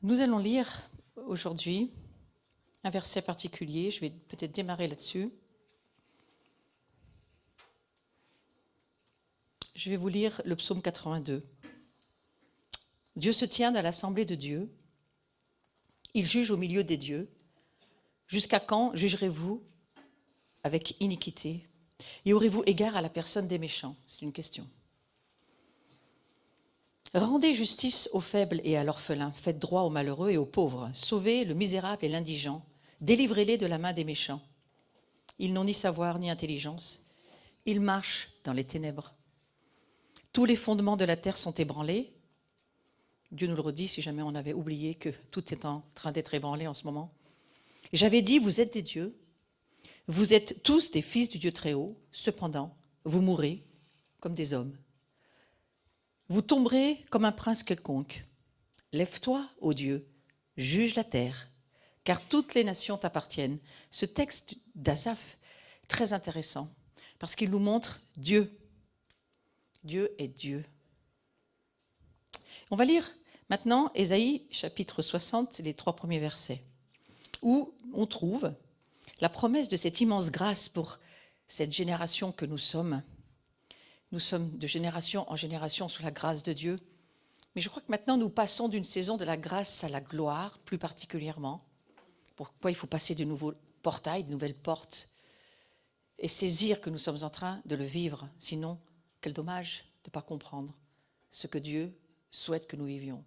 Nous allons lire aujourd'hui un verset particulier. Je vais peut-être démarrer là-dessus. Je vais vous lire le psaume 82. Dieu se tient dans l'assemblée de Dieu. Il juge au milieu des dieux. Jusqu'à quand jugerez-vous avec iniquité? Et aurez-vous égard à la personne des méchants? C'est une question. Rendez justice aux faibles et à l'orphelin, faites droit aux malheureux et aux pauvres, sauvez le misérable et l'indigent, délivrez-les de la main des méchants. Ils n'ont ni savoir ni intelligence, ils marchent dans les ténèbres. Tous les fondements de la terre sont ébranlés. Dieu nous le redit si jamais on avait oublié que tout est en train d'être ébranlé en ce moment. J'avais dit, vous êtes des dieux, vous êtes tous des fils du Dieu très haut, cependant, vous mourrez comme des hommes. Vous tomberez comme un prince quelconque. Lève-toi, ô Dieu, juge la terre, car toutes les nations t'appartiennent. Ce texte d'Asaph, très intéressant, parce qu'il nous montre Dieu. Dieu est Dieu. On va lire maintenant Ésaïe chapitre 60, les 3 premiers versets, où on trouve la promesse de cette immense grâce pour cette génération que nous sommes. Nous sommes de génération en génération sous la grâce de Dieu. Mais je crois que maintenant nous passons d'une saison de la grâce à la gloire, plus particulièrement. Pourquoi il faut passer de nouveaux portails, de nouvelles portes, et saisir que nous sommes en train de le vivre. Sinon, quel dommage de ne pas comprendre ce que Dieu souhaite que nous vivions.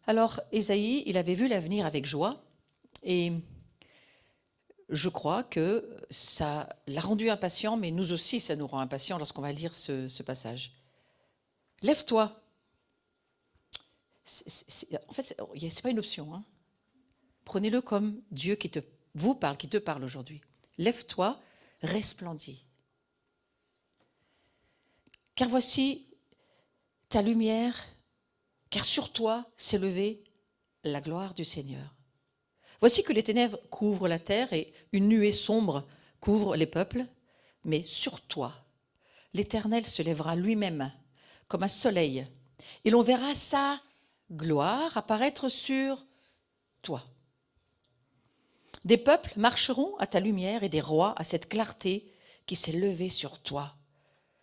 Alors, Ésaïe, il avait vu l'avenir avec joie, et je crois que ça l'a rendu impatient, mais nous aussi, ça nous rend impatients lorsqu'on va lire ce passage. Lève-toi. En fait, ce n'est pas une option. Prenez-le comme Dieu qui te parle aujourd'hui. Lève-toi, resplendis. Car voici ta lumière, car sur toi s'est levée la gloire du Seigneur. Voici que les ténèbres couvrent la terre et une nuée sombre couvre les peuples, mais sur toi, l'Éternel se lèvera lui-même comme un soleil, et l'on verra sa gloire apparaître sur toi. Des peuples marcheront à ta lumière et des rois à cette clarté qui s'est levée sur toi.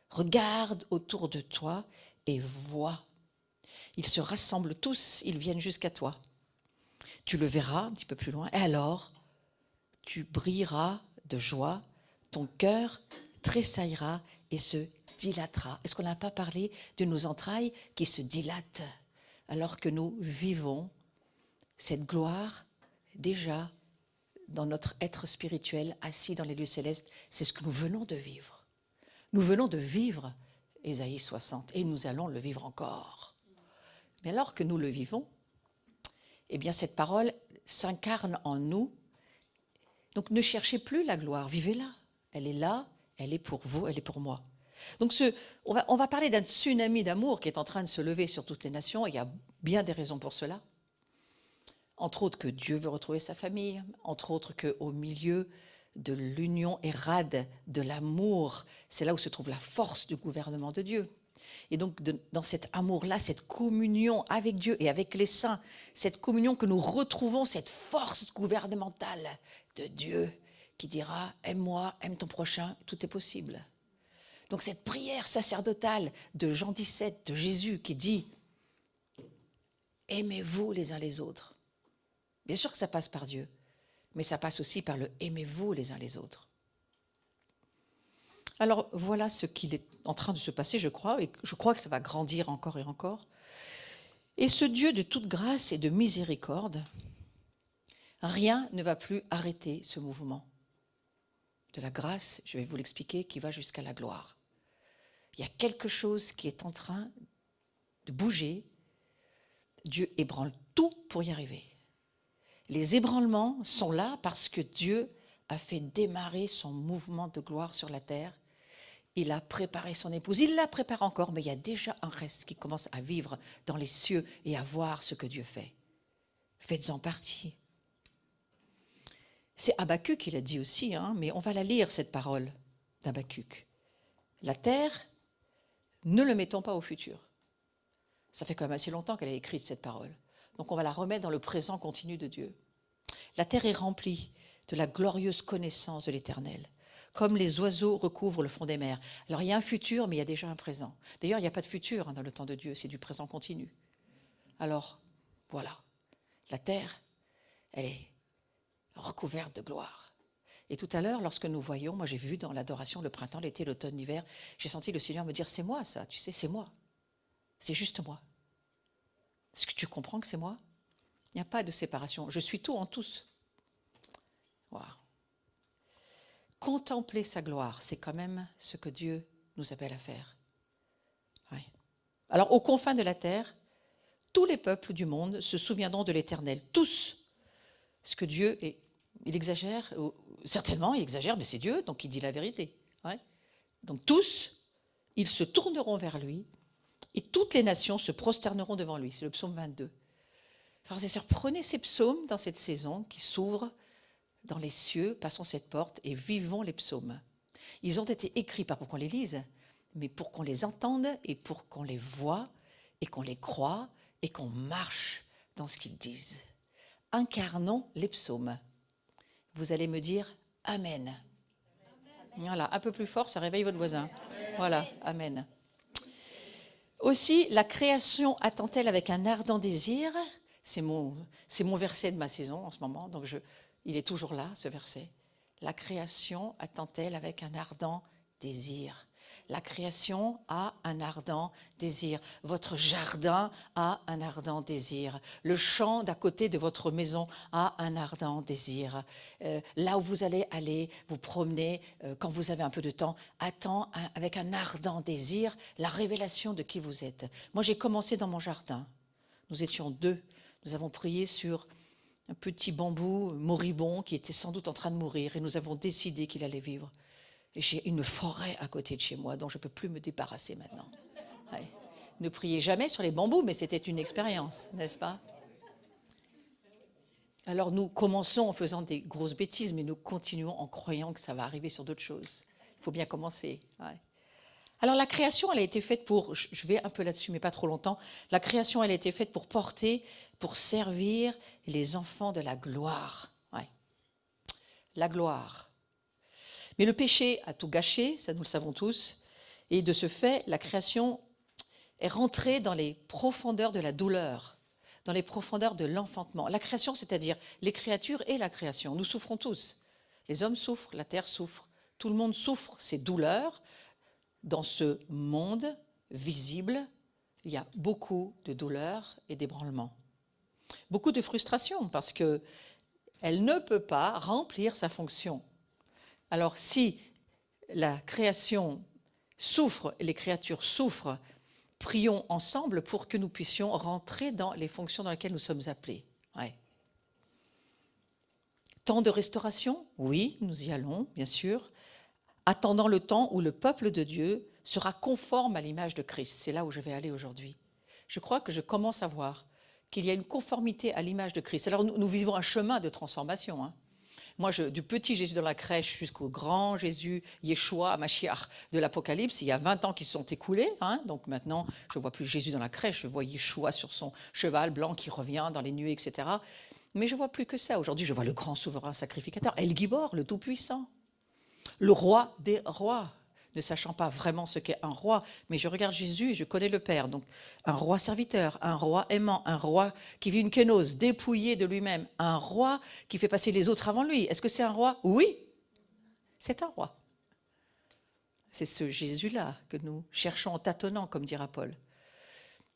Regarde autour de toi et vois. Ils se rassemblent tous, ils viennent jusqu'à toi. Tu le verras un petit peu plus loin, et alors tu brilleras de joie, ton cœur tressaillera et se dilatera. Est-ce qu'on n'a pas parlé de nos entrailles qui se dilatent alors que nous vivons cette gloire déjà dans notre être spirituel assis dans les lieux célestes? C'est ce que nous venons de vivre. Nous venons de vivre Ésaïe 60 et nous allons le vivre encore. Mais alors que nous le vivons, eh bien cette parole s'incarne en nous. Donc ne cherchez plus la gloire, vivez-la. Elle est là, elle est pour vous, elle est pour moi. Donc on va parler d'un tsunami d'amour qui est en train de se lever sur toutes les nations. Il y a bien des raisons pour cela. Entre autres que Dieu veut retrouver sa famille, entre autres qu'au milieu de l'union érade de l'amour, c'est là où se trouve la force du gouvernement de Dieu. Et donc dans cet amour-là, cette communion avec Dieu et avec les saints, cette communion que nous retrouvons, cette force gouvernementale de Dieu qui dira « aime-moi, aime ton prochain », tout est possible. Donc cette prière sacerdotale de Jean 17, de Jésus qui dit « aimez-vous les uns les autres ». Bien sûr que ça passe par Dieu, mais ça passe aussi par le « aimez-vous les uns les autres ». Alors voilà ce qu'il est en train de se passer, je crois, et je crois que ça va grandir encore et encore. Et ce Dieu de toute grâce et de miséricorde, rien ne va plus arrêter ce mouvement de la grâce, je vais vous l'expliquer, qui va jusqu'à la gloire. Il y a quelque chose qui est en train de bouger. Dieu ébranle tout pour y arriver. Les ébranlements sont là parce que Dieu a fait démarrer son mouvement de gloire sur la terre. Il a préparé son épouse, il la prépare encore, mais il y a déjà un reste qui commence à vivre dans les cieux et à voir ce que Dieu fait. Faites-en partie. C'est Habakkuk qui l'a dit aussi, mais on va la lire, cette parole d'Habakkuk. La terre, ne le mettons pas au futur. Ça fait quand même assez longtemps qu'elle a écrit cette parole. Donc on va la remettre dans le présent continu de Dieu. La terre est remplie de la glorieuse connaissance de l'Éternel, comme les oiseaux recouvrent le fond des mers. Alors il y a un futur, mais il y a déjà un présent. D'ailleurs, il n'y a pas de futur dans le temps de Dieu, c'est du présent continu. Alors, voilà, la terre, elle est recouverte de gloire. Et tout à l'heure, lorsque nous voyons, moi j'ai vu dans l'adoration le printemps, l'été, l'automne, l'hiver, j'ai senti le Seigneur me dire, c'est moi ça, tu sais, c'est moi. C'est juste moi. Est-ce que tu comprends que c'est moi? Il n'y a pas de séparation. Je suis tout en tous. Wow. Contempler sa gloire, c'est quand même ce que Dieu nous appelle à faire. Oui. Alors, aux confins de la terre, tous les peuples du monde se souviendront de l'Éternel. Tous. Parce que Dieu, il exagère, certainement il exagère, mais c'est Dieu, donc il dit la vérité. Ouais. Donc tous, ils se tourneront vers lui et toutes les nations se prosterneront devant lui. C'est le psaume 22. Frères et sœurs, prenez ces psaumes dans cette saison qui s'ouvre dans les cieux, passons cette porte et vivons les psaumes. Ils ont été écrits pas pour qu'on les lise, mais pour qu'on les entende et pour qu'on les voie et qu'on les croie et qu'on marche dans ce qu'ils disent. Incarnons les psaumes. Vous allez me dire Amen. Amen. Voilà, un peu plus fort, ça réveille votre voisin. Amen. Voilà, Amen. Aussi, la création attend-elle avec un ardent désir? C'est mon verset de ma saison en ce moment, donc il est toujours là, ce verset. La création attend-elle avec un ardent désir? La création a un ardent désir. Votre jardin a un ardent désir. Le champ d'à côté de votre maison a un ardent désir. Là où vous allez aller vous promener, quand vous avez un peu de temps, attend avec un ardent désir la révélation de qui vous êtes. Moi, j'ai commencé dans mon jardin. Nous étions 2. Nous avons prié sur un petit bambou moribond qui était sans doute en train de mourir et nous avons décidé qu'il allait vivre. Et j'ai une forêt à côté de chez moi dont je ne peux plus me débarrasser maintenant. Ouais. Ne priez jamais sur les bambous, mais c'était une expérience, n'est-ce pas? Alors nous commençons en faisant des grosses bêtises, mais nous continuons en croyant que ça va arriver sur d'autres choses. Il faut bien commencer. Ouais. Alors la création, elle a été faite pour, je vais un peu là-dessus, mais pas trop longtemps, la création, elle a été faite pour porter, pour servir les enfants de la gloire. Ouais. La gloire. Mais le péché a tout gâché, ça nous le savons tous, et de ce fait, la création est rentrée dans les profondeurs de la douleur, dans les profondeurs de l'enfantement. La création, c'est-à-dire les créatures et la création, nous souffrons tous. Les hommes souffrent, la terre souffre, tout le monde souffre ces douleurs. Dans ce monde visible, il y a beaucoup de douleurs et d'ébranlements. Beaucoup de frustration parce qu'elle ne peut pas remplir sa fonction. Alors si la création souffre, les créatures souffrent, prions ensemble pour que nous puissions rentrer dans les fonctions dans lesquelles nous sommes appelés. Ouais. Temps de restauration, oui, nous y allons, bien sûr. Attendant le temps où le peuple de Dieu sera conforme à l'image de Christ. C'est là où je vais aller aujourd'hui. Je crois que je commence à voir qu'il y a une conformité à l'image de Christ. Alors nous vivons un chemin de transformation. Hein. Moi, du petit Jésus dans la crèche jusqu'au grand Jésus, Yeshua, Mashiach de l'Apocalypse, il y a 20 ans qui se sont écoulés. Hein, donc maintenant, je ne vois plus Jésus dans la crèche, je vois Yeshua sur son cheval blanc qui revient dans les nuées, etc. Mais je ne vois plus que ça. Aujourd'hui, je vois le grand souverain sacrificateur, El Gibor, le Tout-Puissant. Le roi des rois, ne sachant pas vraiment ce qu'est un roi, mais je regarde Jésus et je connais le Père. Donc un roi serviteur, un roi aimant, un roi qui vit une kénose, dépouillé de lui-même, un roi qui fait passer les autres avant lui. Est-ce que c'est un roi? Oui, c'est un roi. C'est ce Jésus-là que nous cherchons en tâtonnant, comme dira Paul.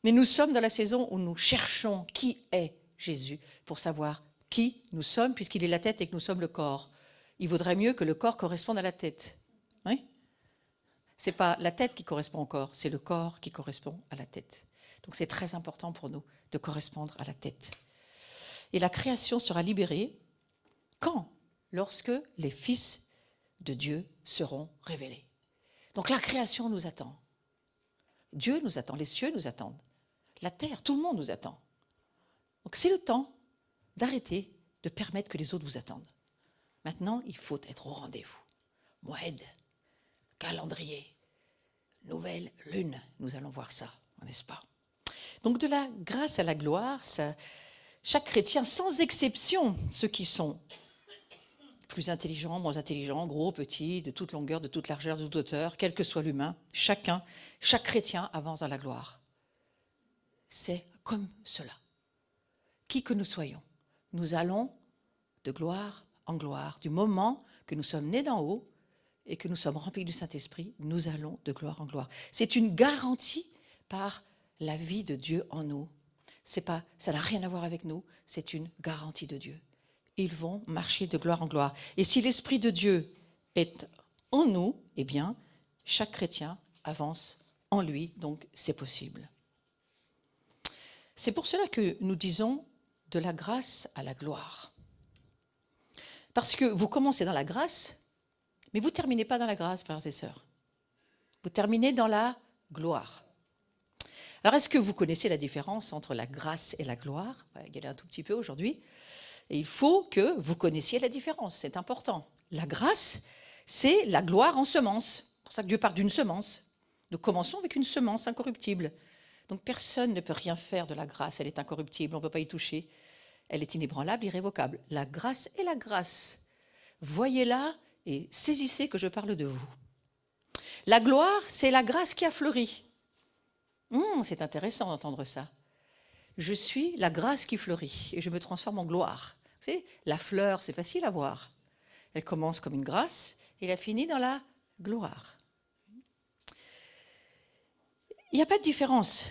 Mais nous sommes dans la saison où nous cherchons qui est Jésus pour savoir qui nous sommes, puisqu'il est la tête et que nous sommes le corps. Il vaudrait mieux que le corps corresponde à la tête. Oui ? Ce n'est pas la tête qui correspond au corps, c'est le corps qui correspond à la tête. Donc c'est très important pour nous de correspondre à la tête. Et la création sera libérée quand? Lorsque les fils de Dieu seront révélés. Donc la création nous attend. Dieu nous attend, les cieux nous attendent. La terre, tout le monde nous attend. Donc c'est le temps d'arrêter de permettre que les autres vous attendent. Maintenant, il faut être au rendez-vous. Moed, calendrier, nouvelle lune, nous allons voir ça, n'est-ce pas? Donc de la grâce à la gloire, ça chaque chrétien, sans exception, ceux qui sont plus intelligents, moins intelligents, gros, petits, de toute longueur, de toute largeur, de toute hauteur, quel que soit l'humain, chaque chrétien avance dans la gloire. C'est comme cela. Qui que nous soyons, nous allons de gloire en gloire. Du moment que nous sommes nés d'en haut et que nous sommes remplis du Saint-Esprit, nous allons de gloire en gloire. C'est une garantie par la vie de Dieu en nous. Ça n'a rien à voir avec nous, c'est une garantie de Dieu. Ils vont marcher de gloire en gloire. Et si l'Esprit de Dieu est en nous, eh bien, chaque chrétien avance en lui, donc c'est possible. C'est pour cela que nous disons de la grâce à la gloire. Parce que vous commencez dans la grâce, mais vous ne terminez pas dans la grâce, frères et sœurs. Vous terminez dans la gloire. Alors, est-ce que vous connaissez la différence entre la grâce et la gloire ? On va regarder un tout petit peu aujourd'hui. Et il faut que vous connaissiez la différence, c'est important. La grâce, c'est la gloire en semence. C'est pour ça que Dieu parle d'une semence. Nous commençons avec une semence incorruptible. Donc personne ne peut rien faire de la grâce, elle est incorruptible, on ne peut pas y toucher. Elle est inébranlable, irrévocable. La grâce est la grâce. Voyez-la et saisissez que je parle de vous. La gloire, c'est la grâce qui a fleuri. C'est intéressant d'entendre ça. Je suis la grâce qui fleurit et je me transforme en gloire. Vous savez, la fleur, c'est facile à voir. Elle commence comme une grâce et elle finit dans la gloire. Il n'y a pas de différence.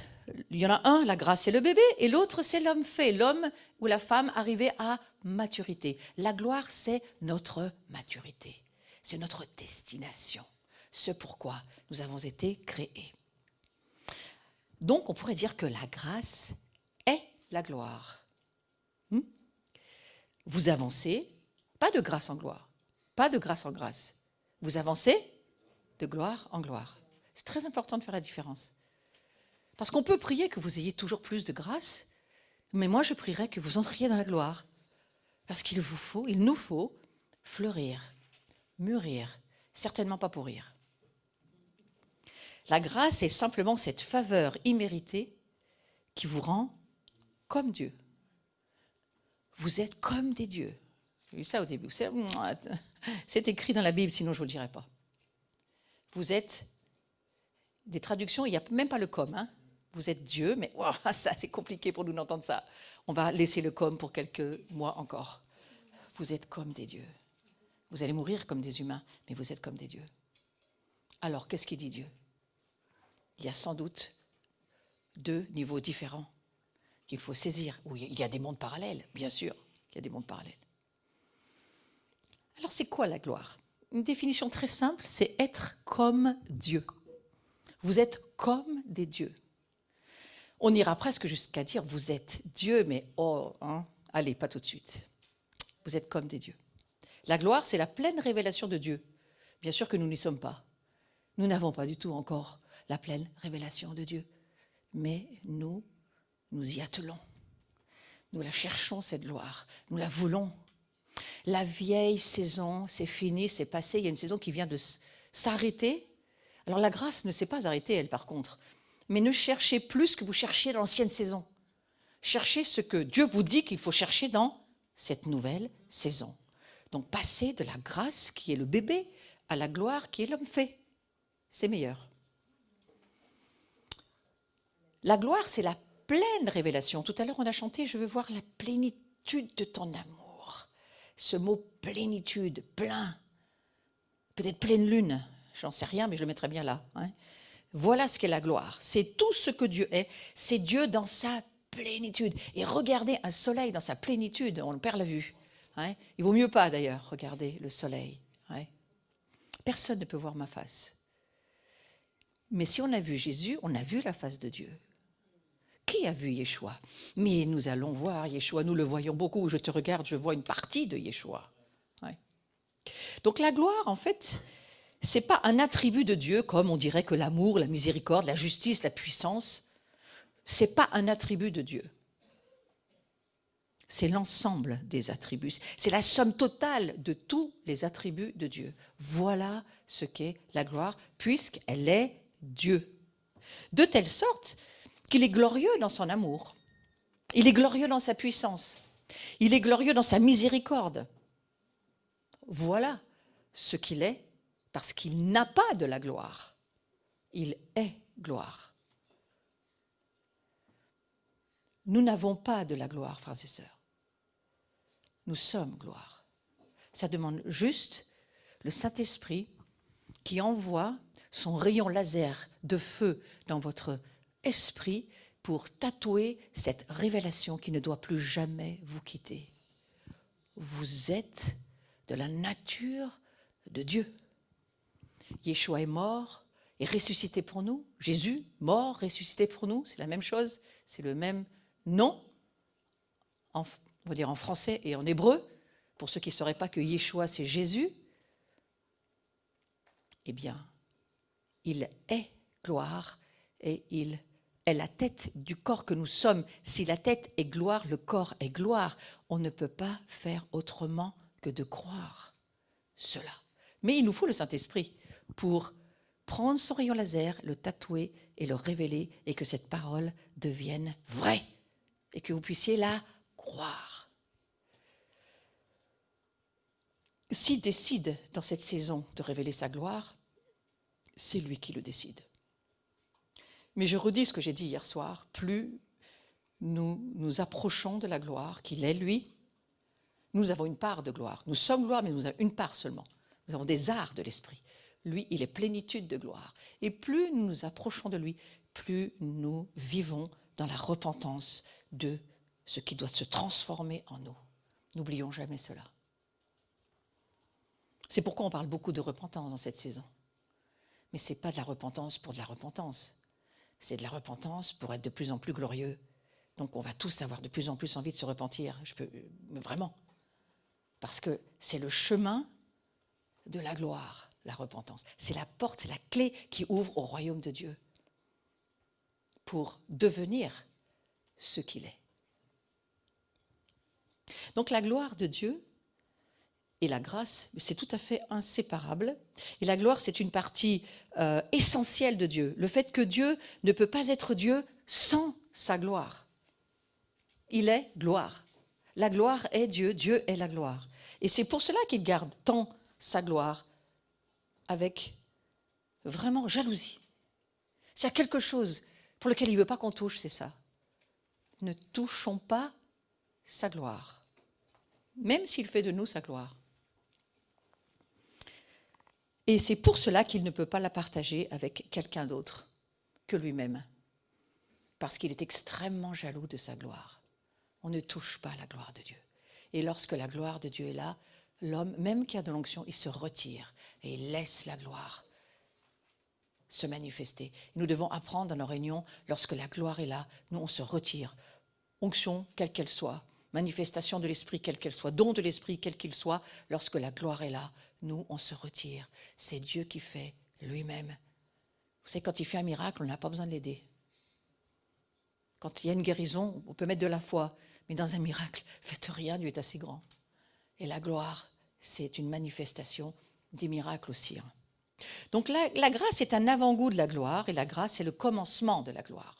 Il y en a un, la grâce, c'est le bébé, et l'autre, c'est l'homme fait, l'homme ou la femme arrivé à maturité. La gloire, c'est notre maturité. C'est notre destination. Ce pourquoi nous avons été créés. Donc, on pourrait dire que la grâce est la gloire. Vous avancez, pas de grâce en gloire, pas de grâce en grâce. Vous avancez de gloire en gloire. C'est très important de faire la différence. Parce qu'on peut prier que vous ayez toujours plus de grâce, mais moi je prierais que vous entriez dans la gloire. Parce qu'il nous faut fleurir, mûrir, certainement pas pourrir. La grâce est simplement cette faveur imméritée qui vous rend comme Dieu. Vous êtes comme des dieux. J'ai vu ça au début. C'est écrit dans la Bible, sinon je ne vous le dirai pas. Vous êtes des traductions, il n'y a même pas le comme. Vous êtes Dieu, mais wow, ça c'est compliqué pour nous d'entendre ça. On va laisser le comme pour quelques mois encore. Vous êtes comme des dieux. Vous allez mourir comme des humains, mais vous êtes comme des dieux. Alors, qu'est-ce qu'il dit Dieu ? Il y a sans doute deux niveaux différents qu'il faut saisir. Oui, il y a des mondes parallèles, bien sûr, il y a des mondes parallèles. Alors, c'est quoi la gloire ? Une définition très simple, c'est être comme Dieu. Vous êtes comme des dieux. On ira presque jusqu'à dire, vous êtes Dieu, mais allez, pas tout de suite. Vous êtes comme des dieux. La gloire, c'est la pleine révélation de Dieu. Bien sûr que nous n'y sommes pas. Nous n'avons pas du tout encore la pleine révélation de Dieu. Mais nous y attelons. Nous la cherchons, cette gloire. Nous la voulons. La vieille saison, c'est fini, c'est passé. Il y a une saison qui vient de s'arrêter. Alors la grâce ne s'est pas arrêtée, elle, par contre. Mais ne cherchez plus ce que vous cherchiez dans l'ancienne saison. Cherchez ce que Dieu vous dit qu'il faut chercher dans cette nouvelle saison. Donc passez de la grâce, qui est le bébé, à la gloire, qui est l'homme fait. C'est meilleur. La gloire, c'est la pleine révélation. Tout à l'heure, on a chanté « Je veux voir la plénitude de ton amour ». Ce mot « plénitude »,« plein », peut-être « pleine lune », j'en sais rien, mais je le mettrai bien là. Voilà ce qu'est la gloire. C'est tout ce que Dieu est. C'est Dieu dans sa plénitude. Et regardez un soleil dans sa plénitude, on perd la vue. Il vaut mieux pas d'ailleurs regarder le soleil. Personne ne peut voir ma face. Mais si on a vu Jésus, on a vu la face de Dieu. Qui a vu Yeshua ? Mais nous allons voir Yeshua, nous le voyons beaucoup. Je te regarde, je vois une partie de Yeshua. Donc la gloire, en fait, ce n'est pas un attribut de Dieu, comme on dirait que l'amour, la miséricorde, la justice, la puissance. Ce n'est pas un attribut de Dieu. C'est l'ensemble des attributs. C'est la somme totale de tous les attributs de Dieu. Voilà ce qu'est la gloire, puisqu'elle est Dieu. De telle sorte qu'il est glorieux dans son amour. Il est glorieux dans sa puissance. Il est glorieux dans sa miséricorde. Voilà ce qu'il est, parce qu'il n'a pas de la gloire. Il est gloire. Nous n'avons pas de la gloire, frères et sœurs. Nous sommes gloire. Ça demande juste le Saint-Esprit qui envoie son rayon laser de feu dans votre esprit pour tatouer cette révélation qui ne doit plus jamais vous quitter. Vous êtes de la nature de Dieu. Yeshua est mort et ressuscité pour nous. Jésus, mort, ressuscité pour nous, c'est la même chose, c'est le même nom, on va dire en français et en hébreu, pour ceux qui ne sauraient pas que Yeshua c'est Jésus. Eh bien, il est gloire et il est la tête du corps que nous sommes. Si la tête est gloire, le corps est gloire. On ne peut pas faire autrement que de croire cela. Mais il nous faut le Saint-Esprit pour prendre son rayon laser, le tatouer et le révéler et que cette parole devienne vraie et que vous puissiez la croire. S'il décide dans cette saison de révéler sa gloire, c'est lui qui le décide. Mais je redis ce que j'ai dit hier soir, plus nous nous approchons de la gloire qu'il est lui, nous avons une part de gloire. Nous sommes gloire, mais nous avons une part seulement. Nous avons des arts de l'esprit. Lui, il est plénitude de gloire. Et plus nous nous approchons de lui, plus nous vivons dans la repentance de ce qui doit se transformer en nous. N'oublions jamais cela. C'est pourquoi on parle beaucoup de repentance dans cette saison. Mais ce n'est pas de la repentance pour de la repentance. C'est de la repentance pour être de plus en plus glorieux. Donc on va tous avoir de plus en plus envie de se repentir. Vraiment. Parce que c'est le chemin de la gloire, la repentance. C'est la porte, c'est la clé qui ouvre au royaume de Dieu pour devenir ce qu'il est. Donc la gloire de Dieu et la grâce, c'est tout à fait inséparable. Et la gloire, c'est une partie essentielle de Dieu. Le fait que Dieu ne peut pas être Dieu sans sa gloire. Il est gloire. La gloire est Dieu, Dieu est la gloire. Et c'est pour cela qu'il garde tant sa gloire avec vraiment jalousie. S'il y a quelque chose pour lequel il ne veut pas qu'on touche, c'est ça. Ne touchons pas sa gloire, même s'il fait de nous sa gloire. Et c'est pour cela qu'il ne peut pas la partager avec quelqu'un d'autre que lui-même, parce qu'il est extrêmement jaloux de sa gloire. On ne touche pas la gloire de Dieu. Et lorsque la gloire de Dieu est là, l'homme, même qui a de l'onction, il se retire et il laisse la gloire se manifester. Nous devons apprendre dans nos réunions, lorsque la gloire est là, nous on se retire. Onction, quelle qu'elle soit, manifestation de l'esprit, quelle qu'elle soit, don de l'esprit, quel qu'il soit, lorsque la gloire est là, nous on se retire. C'est Dieu qui fait lui-même. Vous savez, quand il fait un miracle, on n'a pas besoin de l'aider. Quand il y a une guérison, on peut mettre de la foi, mais dans un miracle, faites rien, Dieu est assez grand. Et la gloire, c'est une manifestation des miracles aussi. Donc la grâce est un avant-goût de la gloire, et la grâce est le commencement de la gloire.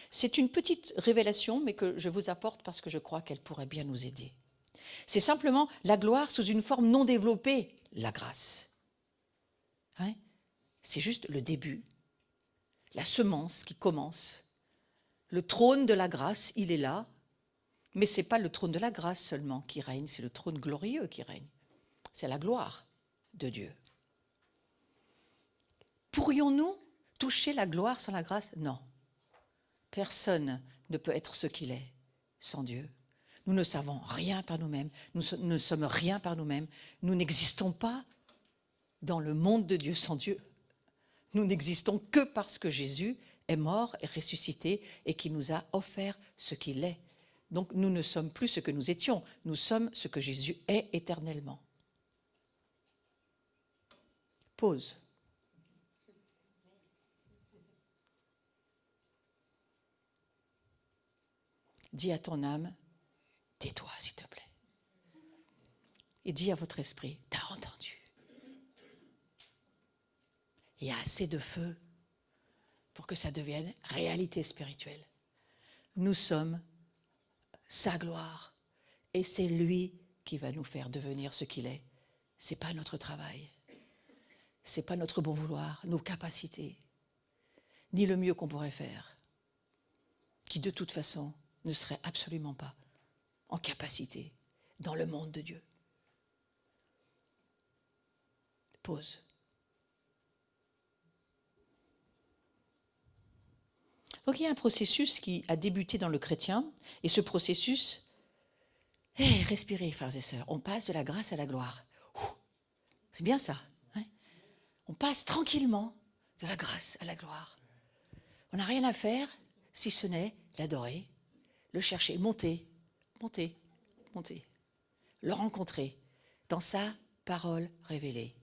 C'est une petite révélation, mais que je vous apporte parce que je crois qu'elle pourrait bien nous aider. C'est simplement la gloire sous une forme non développée, la grâce. C'est juste le début, la semence qui commence. Le trône de la grâce, il est là, mais ce n'est pas le trône de la grâce seulement qui règne, c'est le trône glorieux qui règne. C'est la gloire de Dieu. Pourrions-nous toucher la gloire sans la grâce? Non. Personne ne peut être ce qu'il est sans Dieu. Nous ne savons rien par nous-mêmes, nous ne sommes rien par nous-mêmes, nous n'existons pas dans le monde de Dieu sans Dieu. Nous n'existons que parce que Jésus est mort et ressuscité et qui nous a offert ce qu'il est. Donc nous ne sommes plus ce que nous étions, nous sommes ce que Jésus est éternellement. Pause. Dis à ton âme, tais-toi s'il te plaît. Et dis à votre esprit, t'as entendu. Il y a assez de feu pour que ça devienne réalité spirituelle. Nous sommes sa gloire. Et c'est lui qui va nous faire devenir ce qu'il est. Ce n'est pas notre travail. Ce n'est pas notre bon vouloir, nos capacités, ni le mieux qu'on pourrait faire, qui de toute façon ne serait absolument pas en capacité dans le monde de Dieu. Pause. Donc il y a un processus qui a débuté dans le chrétien, et ce processus, respirez frères et sœurs, on passe de la grâce à la gloire. C'est bien ça. Hein? On passe tranquillement de la grâce à la gloire. On n'a rien à faire si ce n'est l'adorer, le chercher, monter, le rencontrer dans sa parole révélée.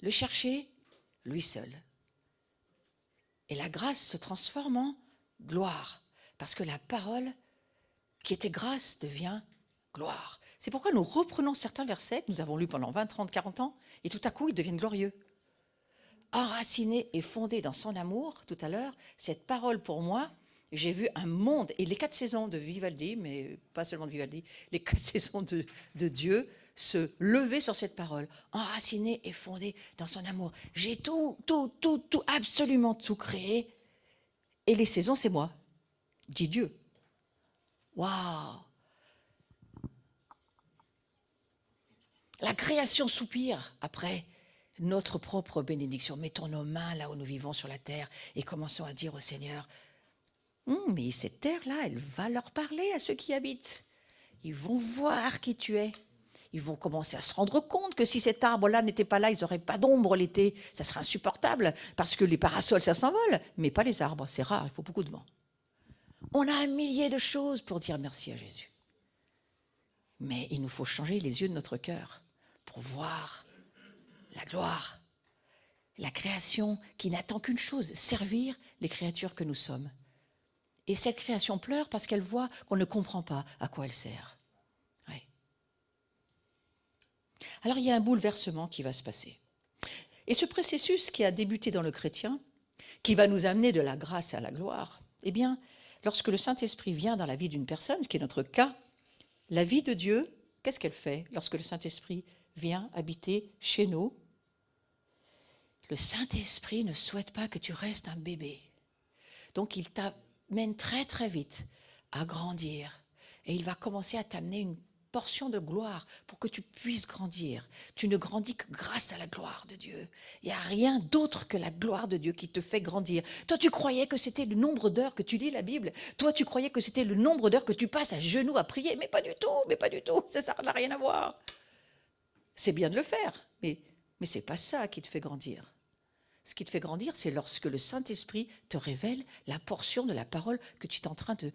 Le chercher, lui seul. Et la grâce se transforme en gloire, parce que la parole qui était grâce devient gloire. C'est pourquoi nous reprenons certains versets que nous avons lus pendant 20, 30, 40 ans, et tout à coup ils deviennent glorieux. Enraciné et fondé dans son amour, tout à l'heure, cette parole pour moi, j'ai vu un monde, et les 4 saisons de Vivaldi, mais pas seulement de Vivaldi, les 4 saisons de Dieu, se lever sur cette parole, enraciné et fondé dans son amour. J'ai tout, absolument tout créé, et les saisons, c'est moi, dit Dieu. Waouh! La création soupire après notre propre bénédiction. Mettons nos mains là où nous vivons sur la terre et commençons à dire au Seigneur, mais cette terre-là, elle va leur parler à ceux qui y habitent. Ils vont voir qui tu es. Ils vont commencer à se rendre compte que si cet arbre-là n'était pas là, ils n'auraient pas d'ombre l'été. Ça serait insupportable parce que les parasols, ça s'envole, mais pas les arbres. C'est rare, il faut beaucoup de vent. On a un millier de choses pour dire merci à Jésus. Mais il nous faut changer les yeux de notre cœur pour voir la gloire, la création qui n'attend qu'une chose, servir les créatures que nous sommes. Et cette création pleure parce qu'elle voit qu'on ne comprend pas à quoi elle sert. Ouais. Alors il y a un bouleversement qui va se passer. Et ce processus qui a débuté dans le chrétien, qui va nous amener de la grâce à la gloire, eh bien, lorsque le Saint-Esprit vient dans la vie d'une personne, ce qui est notre cas, la vie de Dieu, qu'est-ce qu'elle fait lorsque le Saint-Esprit vient habiter chez nous? Le Saint-Esprit ne souhaite pas que tu restes un bébé. Donc il t'amène très très vite à grandir. Et il va commencer à t'amener une portion de gloire pour que tu puisses grandir. Tu ne grandis que grâce à la gloire de Dieu. Il n'y a rien d'autre que la gloire de Dieu qui te fait grandir. Toi, tu croyais que c'était le nombre d'heures que tu lis la Bible. Toi, tu croyais que c'était le nombre d'heures que tu passes à genoux à prier. Mais pas du tout. Ça n'a rien à voir. C'est bien de le faire, mais ce n'est pas ça qui te fait grandir. Ce qui te fait grandir, c'est lorsque le Saint-Esprit te révèle la portion de la parole que tu es en train de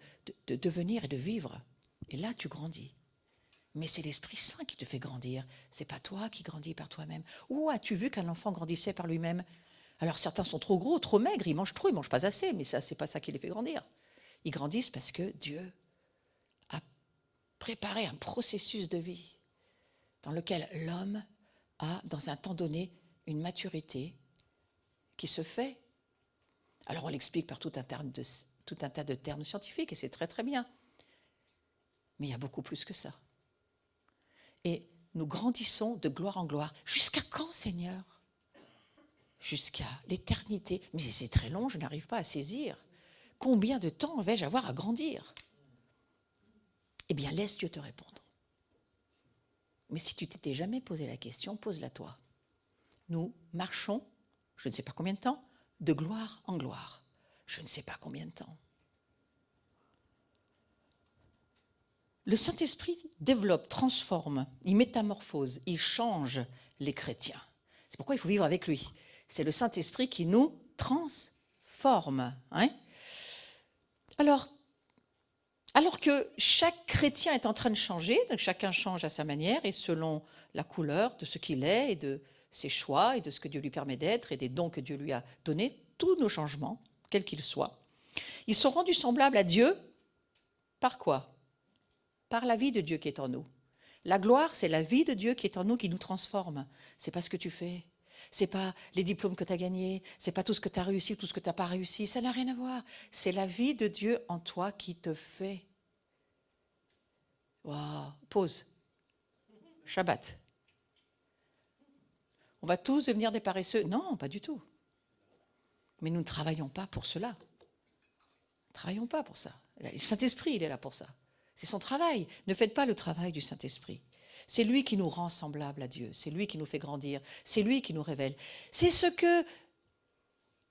devenir et de vivre. Et là, tu grandis. Mais c'est l'Esprit Saint qui te fait grandir. Ce n'est pas toi qui grandis par toi-même. Où as-tu vu qu'un enfant grandissait par lui-même? Alors certains sont trop gros, trop maigres, ils mangent trop, ils ne mangent pas assez, mais ça, ce n'est pas ça qui les fait grandir. Ils grandissent parce que Dieu a préparé un processus de vie dans lequel l'homme a, dans un temps donné, une maturité qui se fait. Alors on l'explique par tout un tas de termes scientifiques, et c'est très très bien. Mais il y a beaucoup plus que ça. Et nous grandissons de gloire en gloire. Jusqu'à quand, Seigneur? Jusqu'à l'éternité. Mais c'est très long, je n'arrive pas à saisir. Combien de temps vais-je avoir à grandir? Eh bien, laisse Dieu te répondre. Mais si tu t'étais jamais posé la question, pose-la toi. Nous marchons, je ne sais pas combien de temps, de gloire en gloire. Je ne sais pas combien de temps. Le Saint-Esprit développe, transforme, il métamorphose, il change les chrétiens. C'est pourquoi il faut vivre avec lui. C'est le Saint-Esprit qui nous transforme. Hein? Alors que chaque chrétien est en train de changer, donc chacun change à sa manière et selon la couleur de ce qu'il est et de ses choix et de ce que Dieu lui permet d'être et des dons que Dieu lui a donnés, tous nos changements, quels qu'ils soient, ils sont rendus semblables à Dieu par quoi? Par la vie de Dieu qui est en nous. La gloire, c'est la vie de Dieu qui est en nous, qui nous transforme. C'est pas ce que tu fais. C'est pas les diplômes que tu as gagnés, c'est pas tout ce que tu as réussi, tout ce que tu n'as pas réussi, ça n'a rien à voir. C'est la vie de Dieu en toi qui te fait. Waouh, pause. Shabbat. On va tous devenir des paresseux? Non, pas du tout. Mais nous ne travaillons pas pour cela. Ne travaillons pas pour ça. Le Saint-Esprit, il est là pour ça. C'est son travail. Ne faites pas le travail du Saint-Esprit. C'est lui qui nous rend semblables à Dieu. C'est lui qui nous fait grandir. C'est lui qui nous révèle. C'est ce que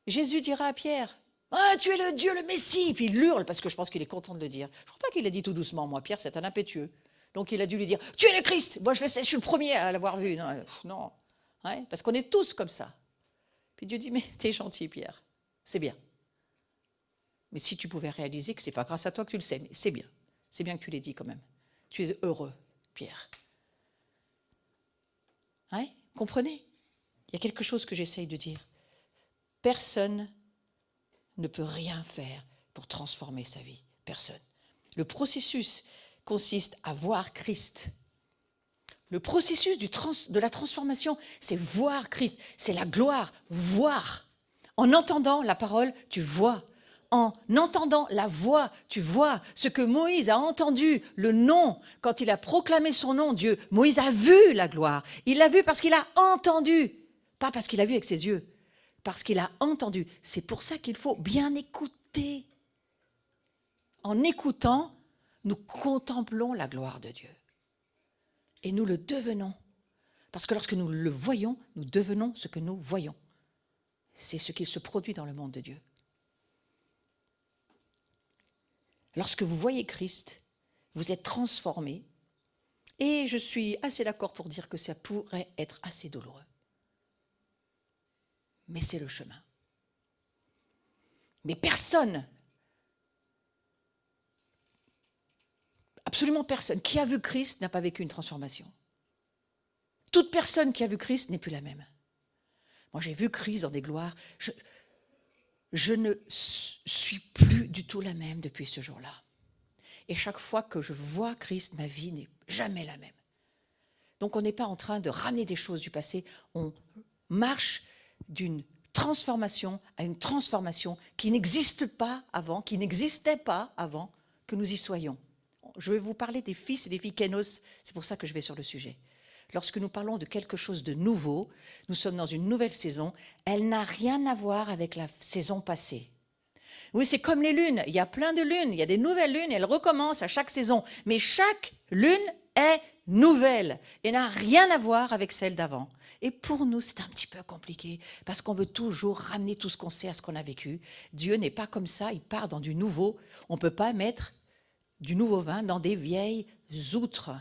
Jésus dira à Pierre. « Ah, tu es le Dieu, le Messie !» Puis il hurle parce que je pense qu'il est content de le dire. Je ne crois pas qu'il l'a dit tout doucement. Moi, Pierre, c'est un impétueux. Donc il a dû lui dire « Tu es le Christ !» Moi, je le sais, je suis le premier à l'avoir vu. Non, non. Ouais, parce qu'on est tous comme ça. Puis Dieu dit « Mais t'es gentil, Pierre. C'est bien. Mais si tu pouvais réaliser que ce n'est pas grâce à toi que tu le sais, mais c'est bien. C'est bien que tu l'aies dit quand même. Tu es heureux, Pierre. » Hein? Comprenez? Il y a quelque chose que j'essaye de dire. Personne ne peut rien faire pour transformer sa vie. Personne. Le processus consiste à voir Christ. Le processus de la transformation, c'est voir Christ. C'est la gloire, voir. En entendant la parole, tu vois. En entendant la voix, tu vois ce que Moïse a entendu, le nom, quand il a proclamé son nom, Dieu. Moïse a vu la gloire. Il l'a vu parce qu'il a entendu, pas parce qu'il a vu avec ses yeux, parce qu'il a entendu. C'est pour ça qu'il faut bien écouter. En écoutant, nous contemplons la gloire de Dieu. Et nous le devenons. Parce que lorsque nous le voyons, nous devenons ce que nous voyons. C'est ce qui se produit dans le monde de Dieu. Lorsque vous voyez Christ, vous êtes transformé. Et je suis assez d'accord pour dire que ça pourrait être assez douloureux. Mais c'est le chemin. Mais personne, absolument personne, qui a vu Christ n'a pas vécu une transformation. Toute personne qui a vu Christ n'est plus la même. Moi, j'ai vu Christ dans des gloires. Je ne suis plus du tout la même depuis ce jour-là. Et chaque fois que je vois Christ, ma vie n'est jamais la même. Donc on n'est pas en train de ramener des choses du passé, on marche d'une transformation à une transformation qui n'existe pas avant, qui n'existait pas avant que nous y soyons. Je vais vous parler des fils et des filles Kénos, c'est pour ça que je vais sur le sujet. Lorsque nous parlons de quelque chose de nouveau, nous sommes dans une nouvelle saison, elle n'a rien à voir avec la saison passée. Oui, c'est comme les lunes, il y a plein de lunes, il y a des nouvelles lunes, elles recommencent à chaque saison. Mais chaque lune est nouvelle et n'a rien à voir avec celle d'avant. Et pour nous, c'est un petit peu compliqué parce qu'on veut toujours ramener tout ce qu'on sait à ce qu'on a vécu. Dieu n'est pas comme ça, il part dans du nouveau. On ne peut pas mettre du nouveau vin dans des vieilles outres.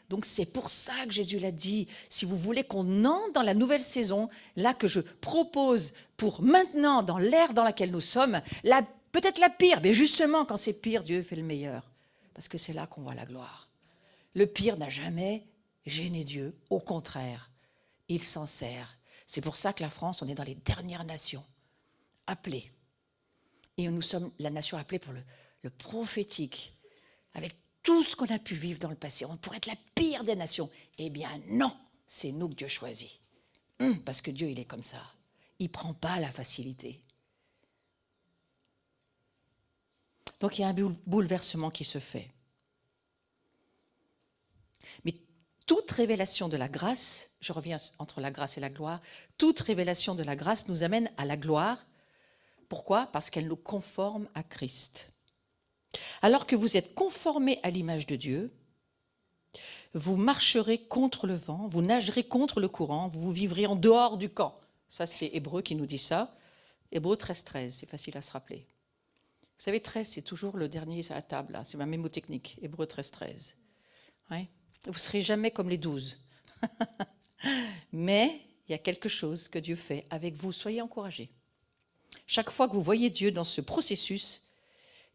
Donc c'est pour ça que Jésus l'a dit, si vous voulez qu'on entre dans la nouvelle saison, là que je propose pour maintenant, dans l'ère dans laquelle nous sommes, peut-être la pire, mais justement quand c'est pire, Dieu fait le meilleur, parce que c'est là qu'on voit la gloire. Le pire n'a jamais gêné Dieu, au contraire, il s'en sert. C'est pour ça que la France, on est dans les dernières nations, appelées. Et nous sommes la nation appelée pour le prophétique, avec tout ce qu'on a pu vivre dans le passé. On pourrait être la pire des nations. Eh bien non, c'est nous que Dieu choisit. Parce que Dieu, il est comme ça. Il ne prend pas la facilité. Donc il y a un bouleversement qui se fait. Mais toute révélation de la grâce, je reviens entre la grâce et la gloire, toute révélation de la grâce nous amène à la gloire. Pourquoi? Parce qu'elle nous conforme à Christ. Alors que vous êtes conformés à l'image de Dieu, vous marcherez contre le vent, vous nagerez contre le courant, vous vivrez en dehors du camp. Ça, c'est Hébreu qui nous dit ça. Hébreu 13, c'est facile à se rappeler. Vous savez, 13, c'est toujours le dernier à la table, là. C'est ma mémotechnique, Hébreu 13. Ouais. Vous ne serez jamais comme les 12. Mais il y a quelque chose que Dieu fait avec vous. Soyez encouragés. Chaque fois que vous voyez Dieu dans ce processus,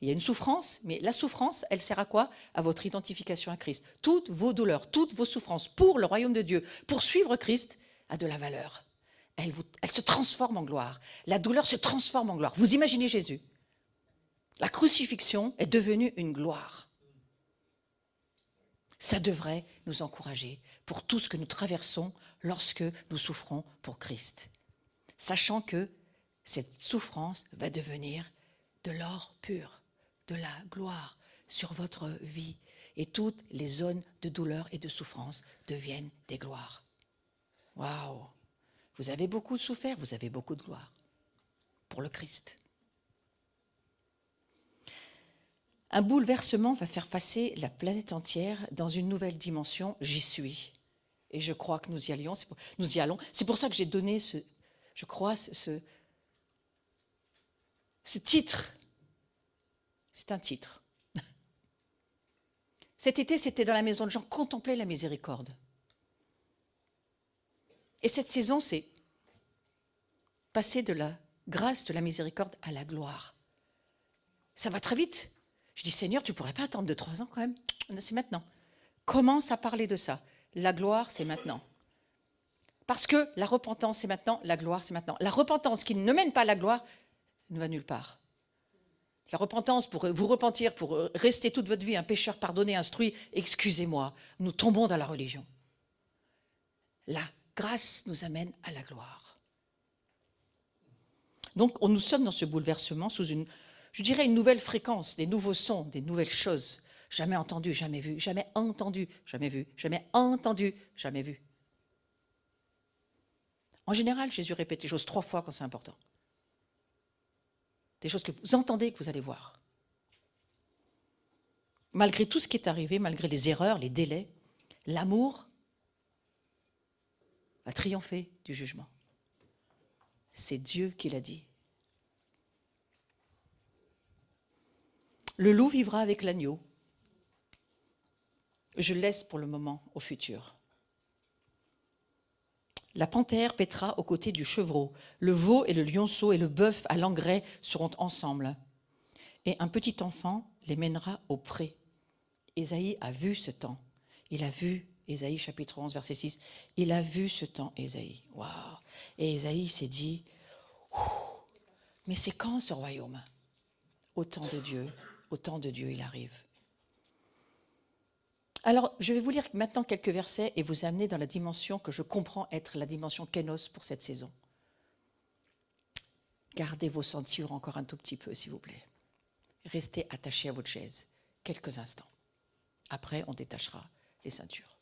il y a une souffrance, mais la souffrance, elle sert à quoi? À votre identification à Christ. Toutes vos douleurs, toutes vos souffrances pour le royaume de Dieu, pour suivre Christ, a de la valeur. Elle se transforme en gloire. La douleur se transforme en gloire. Vous imaginez Jésus? La crucifixion est devenue une gloire. Ça devrait nous encourager pour tout ce que nous traversons lorsque nous souffrons pour Christ. Sachant que cette souffrance va devenir de l'or pur, de la gloire sur votre vie. Et toutes les zones de douleur et de souffrance deviennent des gloires. Waouh! Vous avez beaucoup souffert, vous avez beaucoup de gloire pour le Christ. Un bouleversement va faire passer la planète entière dans une nouvelle dimension. J'y suis. Et je crois que nous y allons. C'est pour ça que j'ai donné ce titre. C'est un titre. Cet été, c'était dans la maison de Jean, contempler la miséricorde. Et cette saison, c'est passer de la grâce, de la miséricorde à la gloire. Ça va très vite. Je dis, Seigneur, tu ne pourrais pas attendre 2-3 ans quand même? C'est maintenant. Commence à parler de ça. La gloire, c'est maintenant. Parce que la repentance, c'est maintenant. La gloire, c'est maintenant. La repentance qui ne mène pas à la gloire ne va nulle part. La repentance, pour vous repentir, pour rester toute votre vie un pécheur pardonné, instruit, excusez-moi, nous tombons dans la religion. La grâce nous amène à la gloire. Donc, nous sommes dans ce bouleversement sous une nouvelle fréquence, des nouveaux sons, des nouvelles choses. Jamais entendu, jamais vu, jamais entendu, jamais vu, jamais entendu, jamais vu. En général, Jésus répète les choses 3 fois quand c'est important. Des choses que vous entendez, que vous allez voir. Malgré tout ce qui est arrivé, malgré les erreurs, les délais, l'amour va triompher du jugement. C'est Dieu qui l'a dit. Le loup vivra avec l'agneau. Je laisse pour le moment au futur. La panthère paîtra aux côtés du chevreau. Le veau et le lionceau et le bœuf à l'engrais seront ensemble. Et un petit enfant les mènera au pré. Ésaïe a vu ce temps. Il a vu, Ésaïe chapitre 11, verset 6, il a vu ce temps, Ésaïe. Waouh! Et Ésaïe s'est dit, mais c'est quand ce royaume? Au temps de Dieu, il arrive. Alors, je vais vous lire maintenant quelques versets et vous amener dans la dimension que je comprends être la dimension kénos pour cette saison. Gardez vos ceintures encore un tout petit peu, s'il vous plaît. Restez attachés à votre chaise quelques instants. Après, on détachera les ceintures.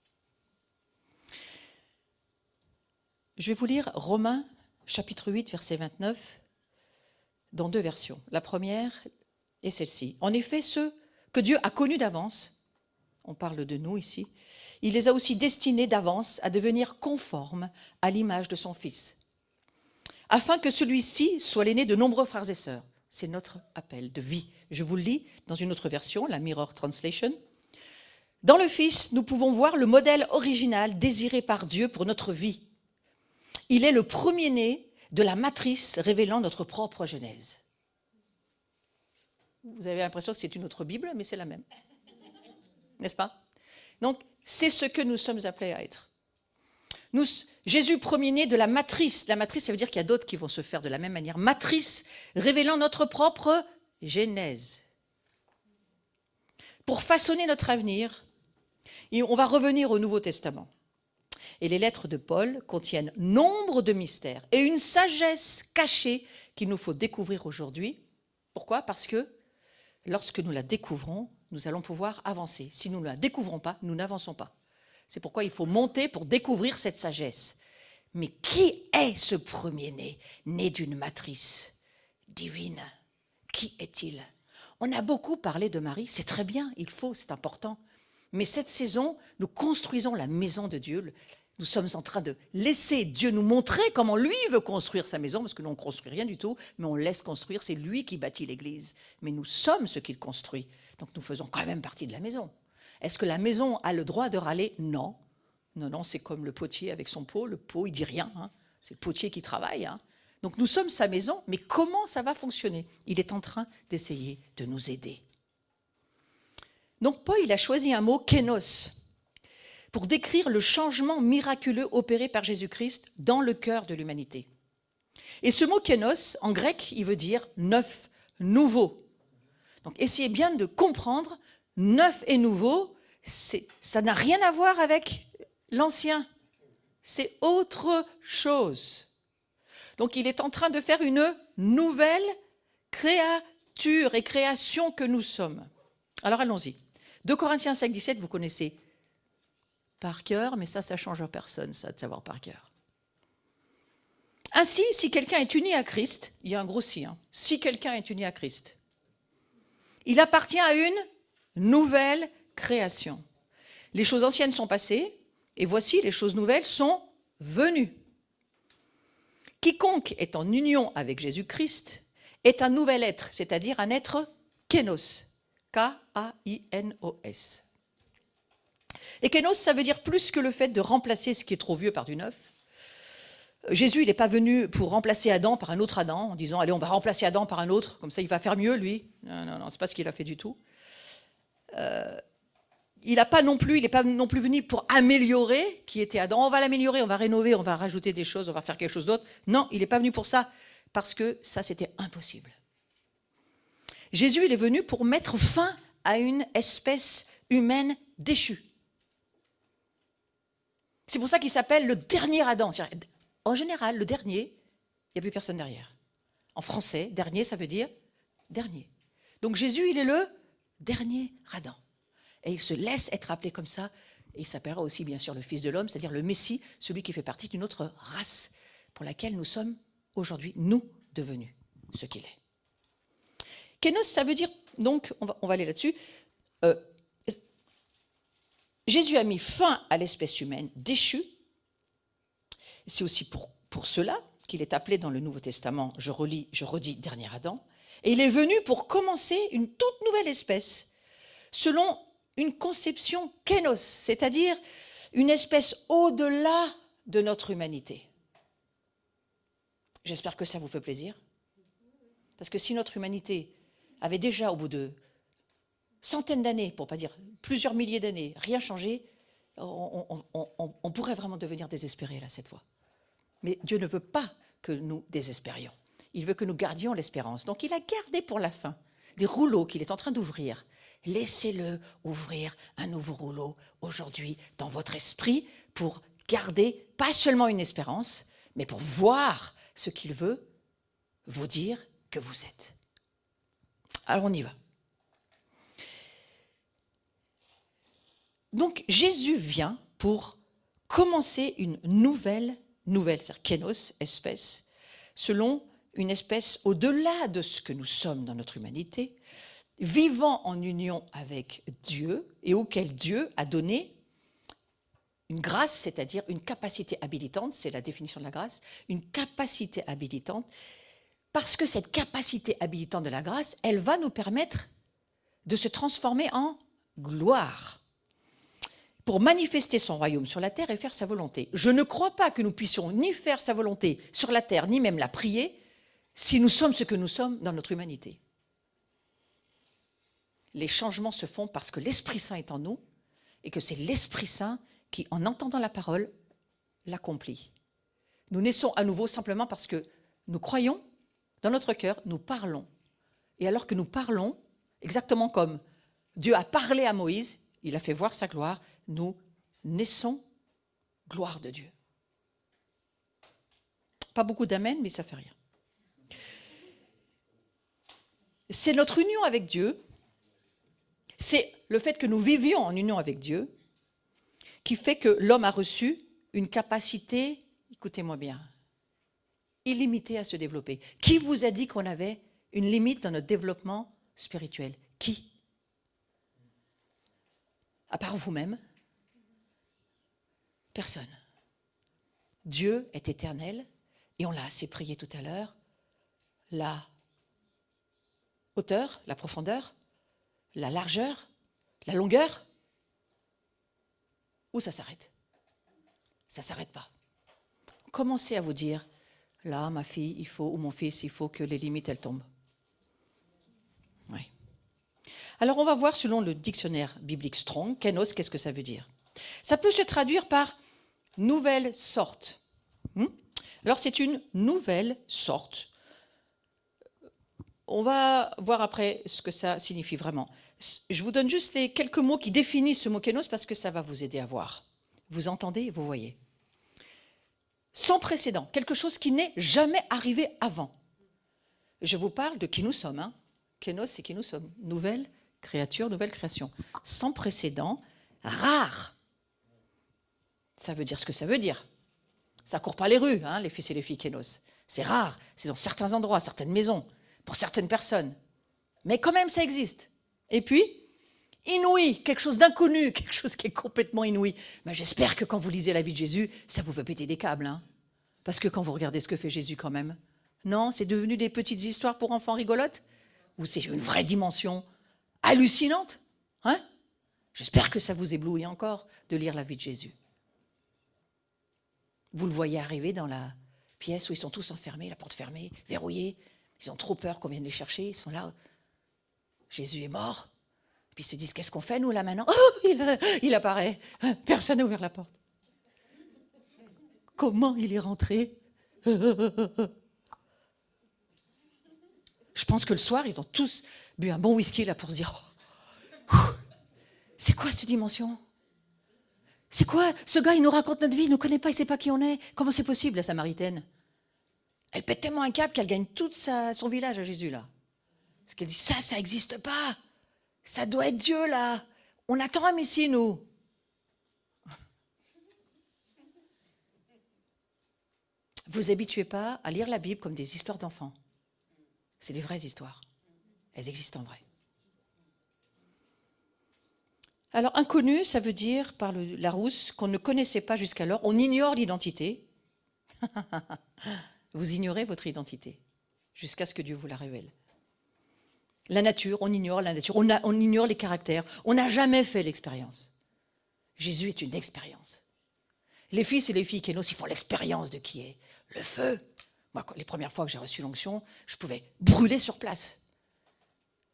Je vais vous lire Romains, chapitre 8, verset 29, dans 2 versions. La première est celle-ci. En effet, ceux que Dieu a connus d'avance, on parle de nous ici, il les a aussi destinés d'avance à devenir conformes à l'image de son Fils, afin que celui-ci soit l'aîné de nombreux frères et sœurs. C'est notre appel de vie. Je vous le lis dans une autre version, la Mirror Translation. Dans le Fils, nous pouvons voir le modèle original désiré par Dieu pour notre vie. Il est le premier-né de la matrice révélant notre propre genèse. Vous avez l'impression que c'est une autre Bible, mais c'est la même. N'est-ce pas? Donc, c'est ce que nous sommes appelés à être. Jésus, premier-né de la matrice. La matrice, ça veut dire qu'il y a d'autres qui vont se faire de la même manière. Matrice révélant notre propre genèse. Pour façonner notre avenir, et on va revenir au Nouveau Testament. Et les lettres de Paul contiennent nombre de mystères et une sagesse cachée qu'il nous faut découvrir aujourd'hui. Pourquoi? Parce que lorsque nous la découvrons, nous allons pouvoir avancer. Si nous ne la découvrons pas, nous n'avançons pas. C'est pourquoi il faut monter pour découvrir cette sagesse. Mais qui est ce premier-né, né d'une matrice divine? Qui est-il? On a beaucoup parlé de Marie, c'est très bien, il faut, c'est important. Mais cette saison, nous construisons la maison de Dieu. Nous sommes en train de laisser Dieu nous montrer comment lui veut construire sa maison, parce que nous, on ne construit rien du tout, mais on laisse construire, c'est lui qui bâtit l'Église. Mais nous sommes ce qu'il construit, donc nous faisons quand même partie de la maison. Est-ce que la maison a le droit de râler? Non. Non, c'est comme le potier avec son pot. Le pot, il dit rien, hein. C'est le potier qui travaille. Hein. Donc nous sommes sa maison, mais comment ça va fonctionner? Il est en train d'essayer de nous aider. Donc Paul, il a choisi un mot, kénos, pour décrire le changement miraculeux opéré par Jésus-Christ dans le cœur de l'humanité. Et ce mot kénos, en grec, il veut dire neuf, nouveau. Donc essayez bien de comprendre, neuf et nouveau, ça n'a rien à voir avec l'ancien. C'est autre chose. Donc il est en train de faire une nouvelle créature et création que nous sommes. Alors allons-y. 2 Corinthiens 5, 17, vous connaissez par cœur, mais ça ne change à personne, ça, de savoir par cœur. Ainsi, si quelqu'un est uni à Christ, il y a un gros si, si quelqu'un est uni à Christ, il appartient à une nouvelle création. Les choses anciennes sont passées, et voici, les choses nouvelles sont venues. Quiconque est en union avec Jésus-Christ est un nouvel être, c'est-à-dire un être kénos, K-A-I-N-O-S. Et kénos, ça veut dire plus que le fait de remplacer ce qui est trop vieux par du neuf. Jésus, il n'est pas venu pour remplacer Adam par un autre Adam, en disant, allez, on va remplacer Adam par un autre, comme ça il va faire mieux, lui. Non, non, non, ce n'est pas ce qu'il a fait du tout. Il n'est pas non plus venu pour améliorer qui était Adam. On va l'améliorer, on va rénover, on va rajouter des choses, on va faire quelque chose d'autre. Non, il n'est pas venu pour ça, parce que ça, c'était impossible. Jésus, il est venu pour mettre fin à une espèce humaine déchue. C'est pour ça qu'il s'appelle le dernier Adam. En général, le dernier, il n'y a plus personne derrière. En français, dernier, ça veut dire dernier. Donc Jésus, il est le dernier Adam. Et il se laisse être appelé comme ça. Et il s'appellera aussi, bien sûr, le Fils de l'homme, c'est-à-dire le Messie, celui qui fait partie d'une autre race pour laquelle nous sommes aujourd'hui, nous, devenus ce qu'il est. Kénos, ça veut dire, donc, on va aller là-dessus, Jésus a mis fin à l'espèce humaine déchue. C'est aussi pour cela qu'il est appelé dans le Nouveau Testament, je redis, dernier Adam. Et il est venu pour commencer une toute nouvelle espèce, selon une conception kénos, c'est-à-dire une espèce au-delà de notre humanité. J'espère que ça vous fait plaisir. Parce que si notre humanité avait déjà, au bout de centaines d'années, pour ne pas dire plusieurs milliers d'années, rien changé, on pourrait vraiment devenir désespéré là, cette fois. Mais Dieu ne veut pas que nous désespérions. Il veut que nous gardions l'espérance. Donc il a gardé pour la fin des rouleaux qu'il est en train d'ouvrir. Laissez-le ouvrir un nouveau rouleau aujourd'hui dans votre esprit pour garder pas seulement une espérance, mais pour voir ce qu'il veut vous dire que vous êtes. Alors on y va. Donc Jésus vient pour commencer une nouvelle, c'est-à-dire kénos, espèce, selon une espèce au-delà de ce que nous sommes dans notre humanité, vivant en union avec Dieu et auquel Dieu a donné une grâce, c'est-à-dire une capacité habilitante, c'est la définition de la grâce, une capacité habilitante, parce que cette capacité habilitante de la grâce, elle va nous permettre de se transformer en gloire, pour manifester son royaume sur la terre et faire sa volonté. Je ne crois pas que nous puissions ni faire sa volonté sur la terre, ni même la prier, si nous sommes ce que nous sommes dans notre humanité. Les changements se font parce que l'Esprit Saint est en nous et que c'est l'Esprit Saint qui, en entendant la parole, l'accomplit. Nous naissons à nouveau simplement parce que nous croyons, dans notre cœur, nous parlons. Et alors que nous parlons, exactement comme Dieu a parlé à Moïse, il a fait voir sa gloire, nous naissons gloire de Dieu. Pas beaucoup d'amen, mais ça ne fait rien. C'est notre union avec Dieu, c'est le fait que nous vivions en union avec Dieu qui fait que l'homme a reçu une capacité, écoutez-moi bien, illimitée à se développer. Qui vous a dit qu'on avait une limite dans notre développement spirituel? Qui? À part vous-même? Personne. Dieu est éternel, et on l'a assez prié tout à l'heure, la hauteur, la profondeur, la largeur, la longueur, où ça s'arrête? Ça ne s'arrête pas. Commencez à vous dire, là, ma fille, il faut, ou mon fils, il faut que les limites, elles tombent. Oui. Alors, on va voir, selon le dictionnaire biblique Strong, kénos, qu'est-ce que ça veut dire? Ça peut se traduire par nouvelle sorte. Alors, c'est une nouvelle sorte. On va voir après ce que ça signifie vraiment. Je vous donne juste les quelques mots qui définissent ce mot kénos parce que ça va vous aider à voir. Vous entendez, vous voyez. Sans précédent, quelque chose qui n'est jamais arrivé avant. Je vous parle de qui nous sommes. Hein. Kénos, c'est qui nous sommes. Nouvelle créature, nouvelle création. Sans précédent, rare. Ça veut dire ce que ça veut dire. Ça ne court pas les rues, hein, les fils et les filles kénos. C'est rare, c'est dans certains endroits, certaines maisons, pour certaines personnes. Mais quand même, ça existe. Et puis, inouï, quelque chose d'inconnu, quelque chose qui est complètement inouï. Mais j'espère que quand vous lisez la vie de Jésus, ça vous fait péter des câbles. Hein. Parce que quand vous regardez ce que fait Jésus quand même, non, c'est devenu des petites histoires pour enfants rigolotes? Ou c'est une vraie dimension hallucinante, hein? J'espère que ça vous éblouit encore de lire la vie de Jésus. Vous le voyez arriver dans la pièce où ils sont tous enfermés, la porte fermée, verrouillée. Ils ont trop peur qu'on vienne les chercher. Ils sont là. Jésus est mort. Puis ils se disent, qu'est-ce qu'on fait nous là maintenant? Oh, il apparaît. Personne n'a ouvert la porte. Comment il est rentré? Je pense que le soir, ils ont tous bu un bon whisky là pour se dire, oh, c'est quoi cette dimension? C'est quoi? Ce gars, il nous raconte notre vie, il ne nous connaît pas, il ne sait pas qui on est. Comment c'est possible, la Samaritaine? Elle pète tellement un câble qu'elle gagne tout son village à Jésus, là. Parce qu'elle dit, ça n'existe pas. Ça doit être Dieu, là. On attend un Messie, nous. Vous habituez pas à lire la Bible comme des histoires d'enfants. C'est des vraies histoires. Elles existent en vrai. Alors, inconnu, ça veut dire, par le Larousse, qu'on ne connaissait pas jusqu'alors. On ignore l'identité. Vous ignorez votre identité jusqu'à ce que Dieu vous la révèle. La nature, on ignore la nature. On ignore les caractères. On n'a jamais fait l'expérience. Jésus est une expérience. Les fils et les filles kénos, ils font l'expérience de qui est le feu. Moi, les premières fois que j'ai reçu l'onction, je pouvais brûler sur place.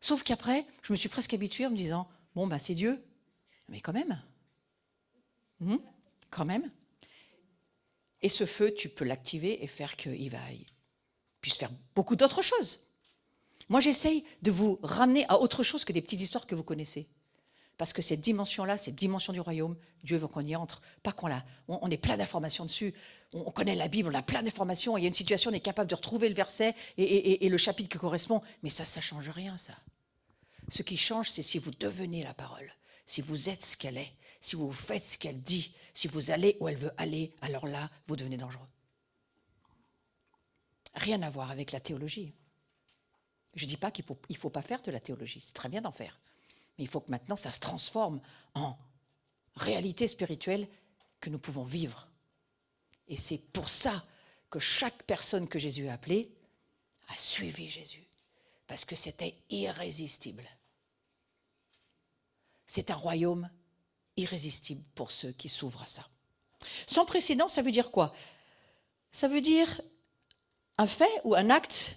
Sauf qu'après, je me suis presque habituée en me disant, bon, bah, c'est Dieu. Mais quand même. Quand même. Et ce feu, tu peux l'activer et faire qu'il puisse faire beaucoup d'autres choses. Moi, j'essaye de vous ramener à autre chose que des petites histoires que vous connaissez. Parce que cette dimension-là, cette dimension du royaume, Dieu veut qu'on y entre. Pas on est plein d'informations dessus. On connaît la Bible, on a plein d'informations. Il y a une situation, on est capable de retrouver le verset et le chapitre qui correspond. Mais ça ne change rien, ça. Ce qui change, c'est si vous devenez la parole. Si vous êtes ce qu'elle est, si vous faites ce qu'elle dit, si vous allez où elle veut aller, alors là, vous devenez dangereux. Rien à voir avec la théologie. Je ne dis pas qu'il ne faut pas faire de la théologie, c'est très bien d'en faire. Mais il faut que maintenant, ça se transforme en réalité spirituelle que nous pouvons vivre. Et c'est pour ça que chaque personne que Jésus a appelée a suivi Jésus. Parce que c'était irrésistible. C'est un royaume irrésistible pour ceux qui s'ouvrent à ça. Sans précédent, ça veut dire quoi? Ça veut dire un fait ou un acte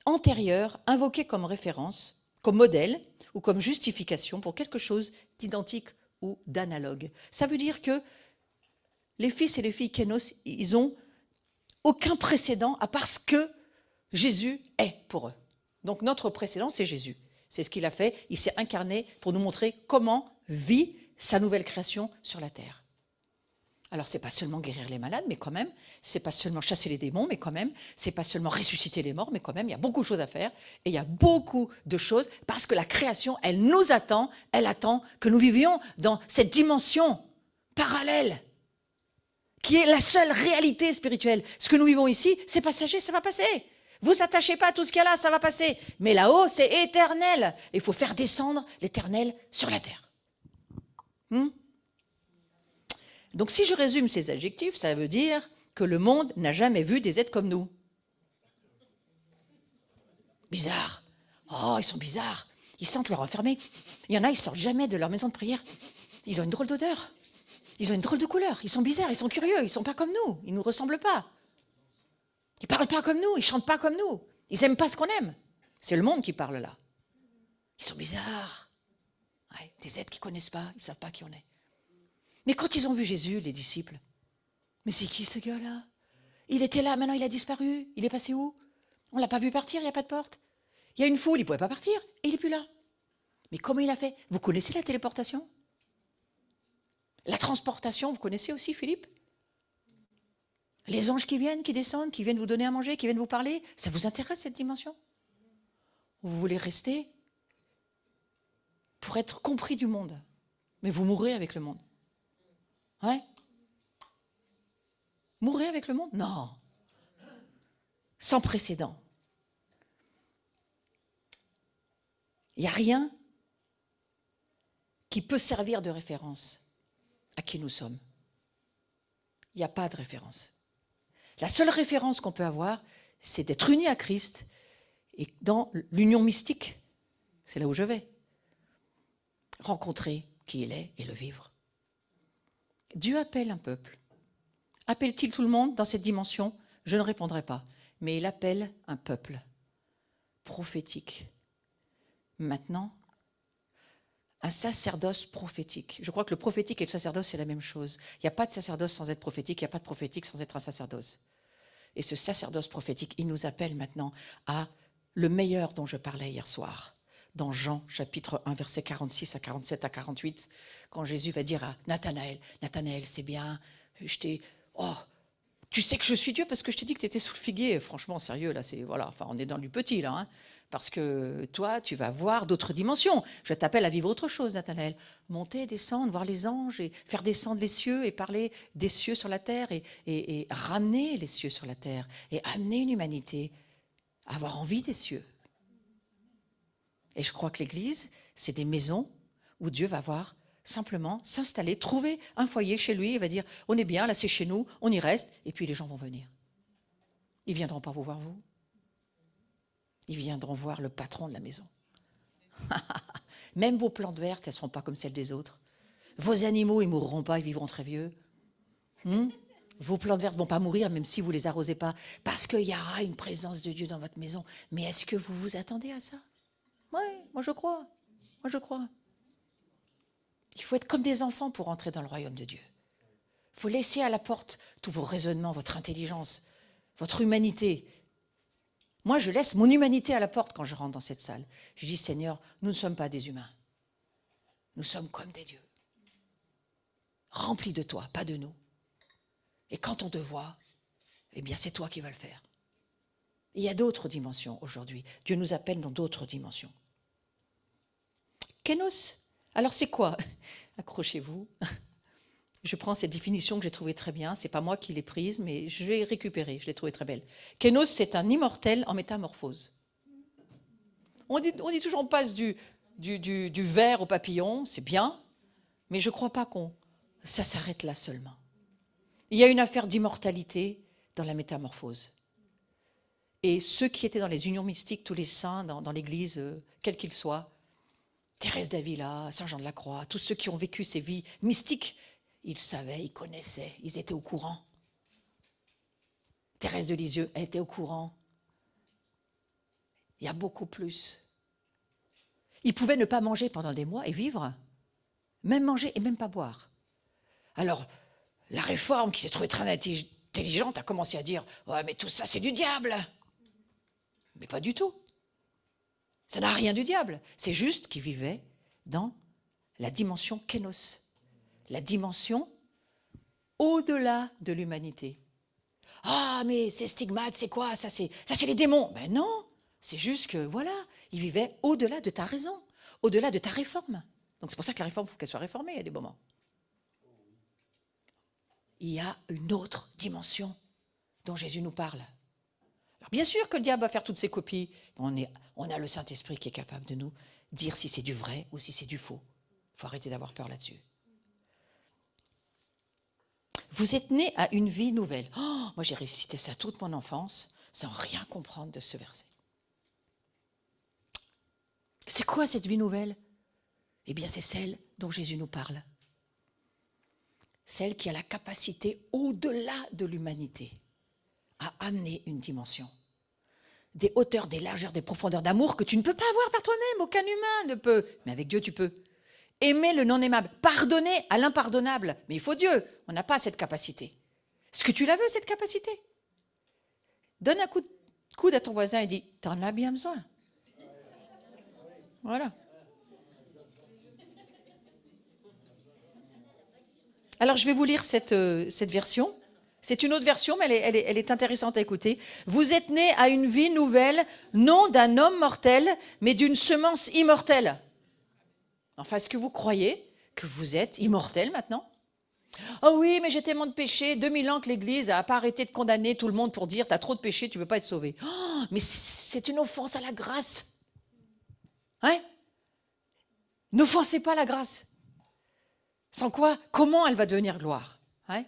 antérieur invoqué comme référence, comme modèle ou comme justification pour quelque chose d'identique ou d'analogue. Ça veut dire que les fils et les filles kénos, ils n'ont aucun précédent à part ce que Jésus est pour eux. Donc notre précédent, c'est Jésus. C'est ce qu'il a fait. Il s'est incarné pour nous montrer comment vit sa nouvelle création sur la terre. Alors, ce n'est pas seulement guérir les malades, mais quand même, ce n'est pas seulement chasser les démons, mais quand même, ce n'est pas seulement ressusciter les morts, mais quand même, il y a beaucoup de choses à faire, et il y a beaucoup de choses, parce que la création, elle nous attend, elle attend que nous vivions dans cette dimension parallèle, qui est la seule réalité spirituelle. Ce que nous vivons ici, c'est passager, ça va passer. Vous ne attachez pas à tout ce qu'il y a là, ça va passer. Mais là-haut, c'est éternel. Il faut faire descendre l'éternel sur la terre. Donc, si je résume ces adjectifs, ça veut dire que le monde n'a jamais vu des êtres comme nous. Bizarre. Oh, ils sont bizarres. Ils sentent leur enfermé. Il y en a, ils sortent jamais de leur maison de prière. Ils ont une drôle d'odeur. Ils ont une drôle de couleur. Ils sont bizarres, ils sont curieux. Ils ne sont pas comme nous. Ils ne nous ressemblent pas. Ils ne parlent pas comme nous. Ils ne chantent pas comme nous. Ils n'aiment pas ce qu'on aime. C'est le monde qui parle là. Ils sont bizarres. Ouais, des êtres qui ne connaissent pas. Ils ne savent pas qui on est. Mais quand ils ont vu Jésus, les disciples, mais c'est qui ce gars-là? Il était là, maintenant il a disparu. Il est passé où? On ne l'a pas vu partir, il n'y a pas de porte. Il y a une foule, il ne pouvait pas partir, et il n'est plus là. Mais comment il a fait? Vous connaissez la téléportation? La transportation, vous connaissez aussi, Philippe? Les anges qui viennent, qui descendent, qui viennent vous donner à manger, qui viennent vous parler, ça vous intéresse cette dimension? Vous voulez rester pour être compris du monde, mais vous mourrez avec le monde. Ouais? Mourrez avec le monde? Non. Sans précédent. Il n'y a rien qui peut servir de référence à qui nous sommes. Il n'y a pas de référence. La seule référence qu'on peut avoir, c'est d'être unis à Christ et dans l'union mystique, c'est là où je vais, rencontrer qui il est et le vivre. Dieu appelle un peuple. Appelle-t-il tout le monde dans cette dimension? Je ne répondrai pas. Mais il appelle un peuple prophétique. Maintenant, un sacerdoce prophétique. Je crois que le prophétique et le sacerdoce, c'est la même chose. Il n'y a pas de sacerdoce sans être prophétique, il n'y a pas de prophétique sans être un sacerdoce. Et ce sacerdoce prophétique, il nous appelle maintenant à le meilleur dont je parlais hier soir. Dans Jean, chapitre 1, versets 46 à 47 à 48, quand Jésus va dire à Nathanaël, « Nathanaël, c'est bien, tu sais que je suis Dieu parce que je t'ai dit que tu étais sous le figuier. » Franchement, sérieux, là, on est dans du petit, là, hein. Parce que toi, tu vas voir d'autres dimensions. Je t'appelle à vivre autre chose, Nathanaël. Monter, descendre, voir les anges et faire descendre les cieux et parler des cieux sur la terre et ramener les cieux sur la terre et amener une humanité à avoir envie des cieux. Et je crois que l'Église, c'est des maisons où Dieu va voir simplement s'installer, trouver un foyer chez lui et va dire « On est bien, là c'est chez nous, on y reste. » Et puis les gens vont venir. Ils ne viendront pas vous voir, vous. Ils viendront voir le patron de la maison. Même vos plantes vertes, elles ne seront pas comme celles des autres. Vos animaux, ils ne mourront pas, ils vivront très vieux. Vos plantes vertes ne vont pas mourir, même si vous ne les arrosez pas, parce qu'il y aura une présence de Dieu dans votre maison. Mais est-ce que vous vous attendez à ça? Oui, moi je crois. Moi je crois. Il faut être comme des enfants pour entrer dans le royaume de Dieu. Il faut laisser à la porte tous vos raisonnements, votre intelligence, votre humanité. Moi, je laisse mon humanité à la porte quand je rentre dans cette salle. Je dis, Seigneur, nous ne sommes pas des humains. Nous sommes comme des dieux. Remplis de toi, pas de nous. Et quand on te voit, eh bien, c'est toi qui vas le faire. Et il y a d'autres dimensions aujourd'hui. Dieu nous appelle dans d'autres dimensions. Kénos, alors c'est quoi? Accrochez-vous. Je prends cette définition que j'ai trouvée très bien. Ce n'est pas moi qui l'ai prise, mais je l'ai récupérée. Je l'ai trouvée très belle. Kénos, c'est un immortel en métamorphose. On dit toujours on passe du ver au papillon, c'est bien, mais je ne crois pas ça s'arrête là seulement. Il y a une affaire d'immortalité dans la métamorphose. Et ceux qui étaient dans les unions mystiques, tous les saints dans l'Église, quels qu'ils soient, Thérèse d'Avila, Saint Jean de la Croix, tous ceux qui ont vécu ces vies mystiques, ils savaient, ils connaissaient, ils étaient au courant. Thérèse de Lisieux, elle était au courant. Il y a beaucoup plus. Ils pouvaient ne pas manger pendant des mois et vivre, même manger et même pas boire. Alors, la réforme, qui s'est trouvée très intelligente, a commencé à dire « Ouais, mais tout ça, c'est du diable !» Mais pas du tout. Ça n'a rien du diable. C'est juste qu'ils vivaient dans la dimension kénos, la dimension au-delà de l'humanité. « Ah, mais ces stigmates, c'est quoi? Ça, c'est les démons. » Ben non, c'est juste que, voilà, ils vivaient au-delà de ta raison, au-delà de ta réforme. Donc c'est pour ça que la réforme, il faut qu'elle soit réformée à des moments. Il y a une autre dimension dont Jésus nous parle. Alors bien sûr que le diable va faire toutes ses copies. On a le Saint-Esprit qui est capable de nous dire si c'est du vrai ou si c'est du faux. Il faut arrêter d'avoir peur là-dessus. Vous êtes nés à une vie nouvelle. Oh, moi, j'ai récité ça toute mon enfance sans rien comprendre de ce verset. C'est quoi cette vie nouvelle? Eh bien, c'est celle dont Jésus nous parle. Celle qui a la capacité, au-delà de l'humanité, à amener une dimension. Des hauteurs, des largeurs, des profondeurs d'amour que tu ne peux pas avoir par toi-même. Aucun humain ne peut. Mais avec Dieu, tu peux. Aimer le non-aimable. Pardonner à l'impardonnable. Mais il faut Dieu. On n'a pas cette capacité. Est-ce que tu la veux, cette capacité? Donne un coup de coude à ton voisin et dis, t'en as bien besoin. Voilà. Alors, je vais vous lire cette version. C'est une autre version, mais elle est intéressante à écouter. Vous êtes nés à une vie nouvelle, non d'un homme mortel, mais d'une semence immortelle. Enfin, est-ce que vous croyez que vous êtes immortel maintenant? Oh oui, mais j'ai tellement de péchés, 2000 ans que l'Église n'a pas arrêté de condamner tout le monde pour dire, tu as trop de péchés, tu ne peux pas être sauvé. Oh, mais c'est une offense à la grâce. Hein? N'offensez pas la grâce. Sans quoi, comment elle va devenir gloire? Hein?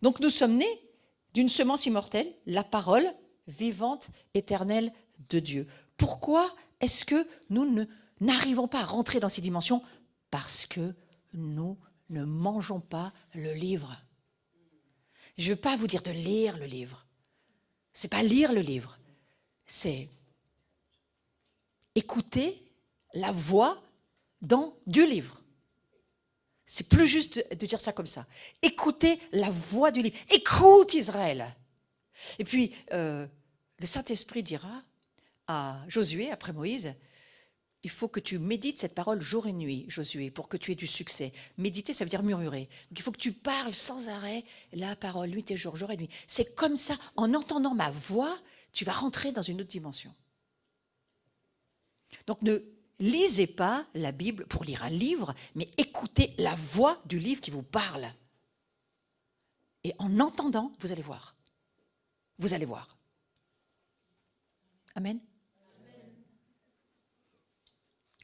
Donc nous sommes nés d'une semence immortelle, la parole vivante, éternelle de Dieu. Pourquoi est-ce que nous n'arrivons pas à rentrer dans ces dimensions? Parce que nous ne mangeons pas le livre. Je ne veux pas vous dire de lire le livre. Ce n'est pas lire le livre, c'est écouter la voix du livre. C'est plus juste de dire ça comme ça. Écoutez la voix du livre. Écoute Israël. Et puis, le Saint-Esprit dira à Josué, après Moïse, il faut que tu médites cette parole jour et nuit, Josué, pour que tu aies du succès. Méditer, ça veut dire murmurer. Donc il faut que tu parles sans arrêt la parole, nuit et jour, jour et nuit. C'est comme ça, en entendant ma voix, tu vas rentrer dans une autre dimension. Donc ne lisez pas la Bible pour lire un livre, mais écoutez la voix du livre qui vous parle. Et en entendant, vous allez voir. Vous allez voir. Amen.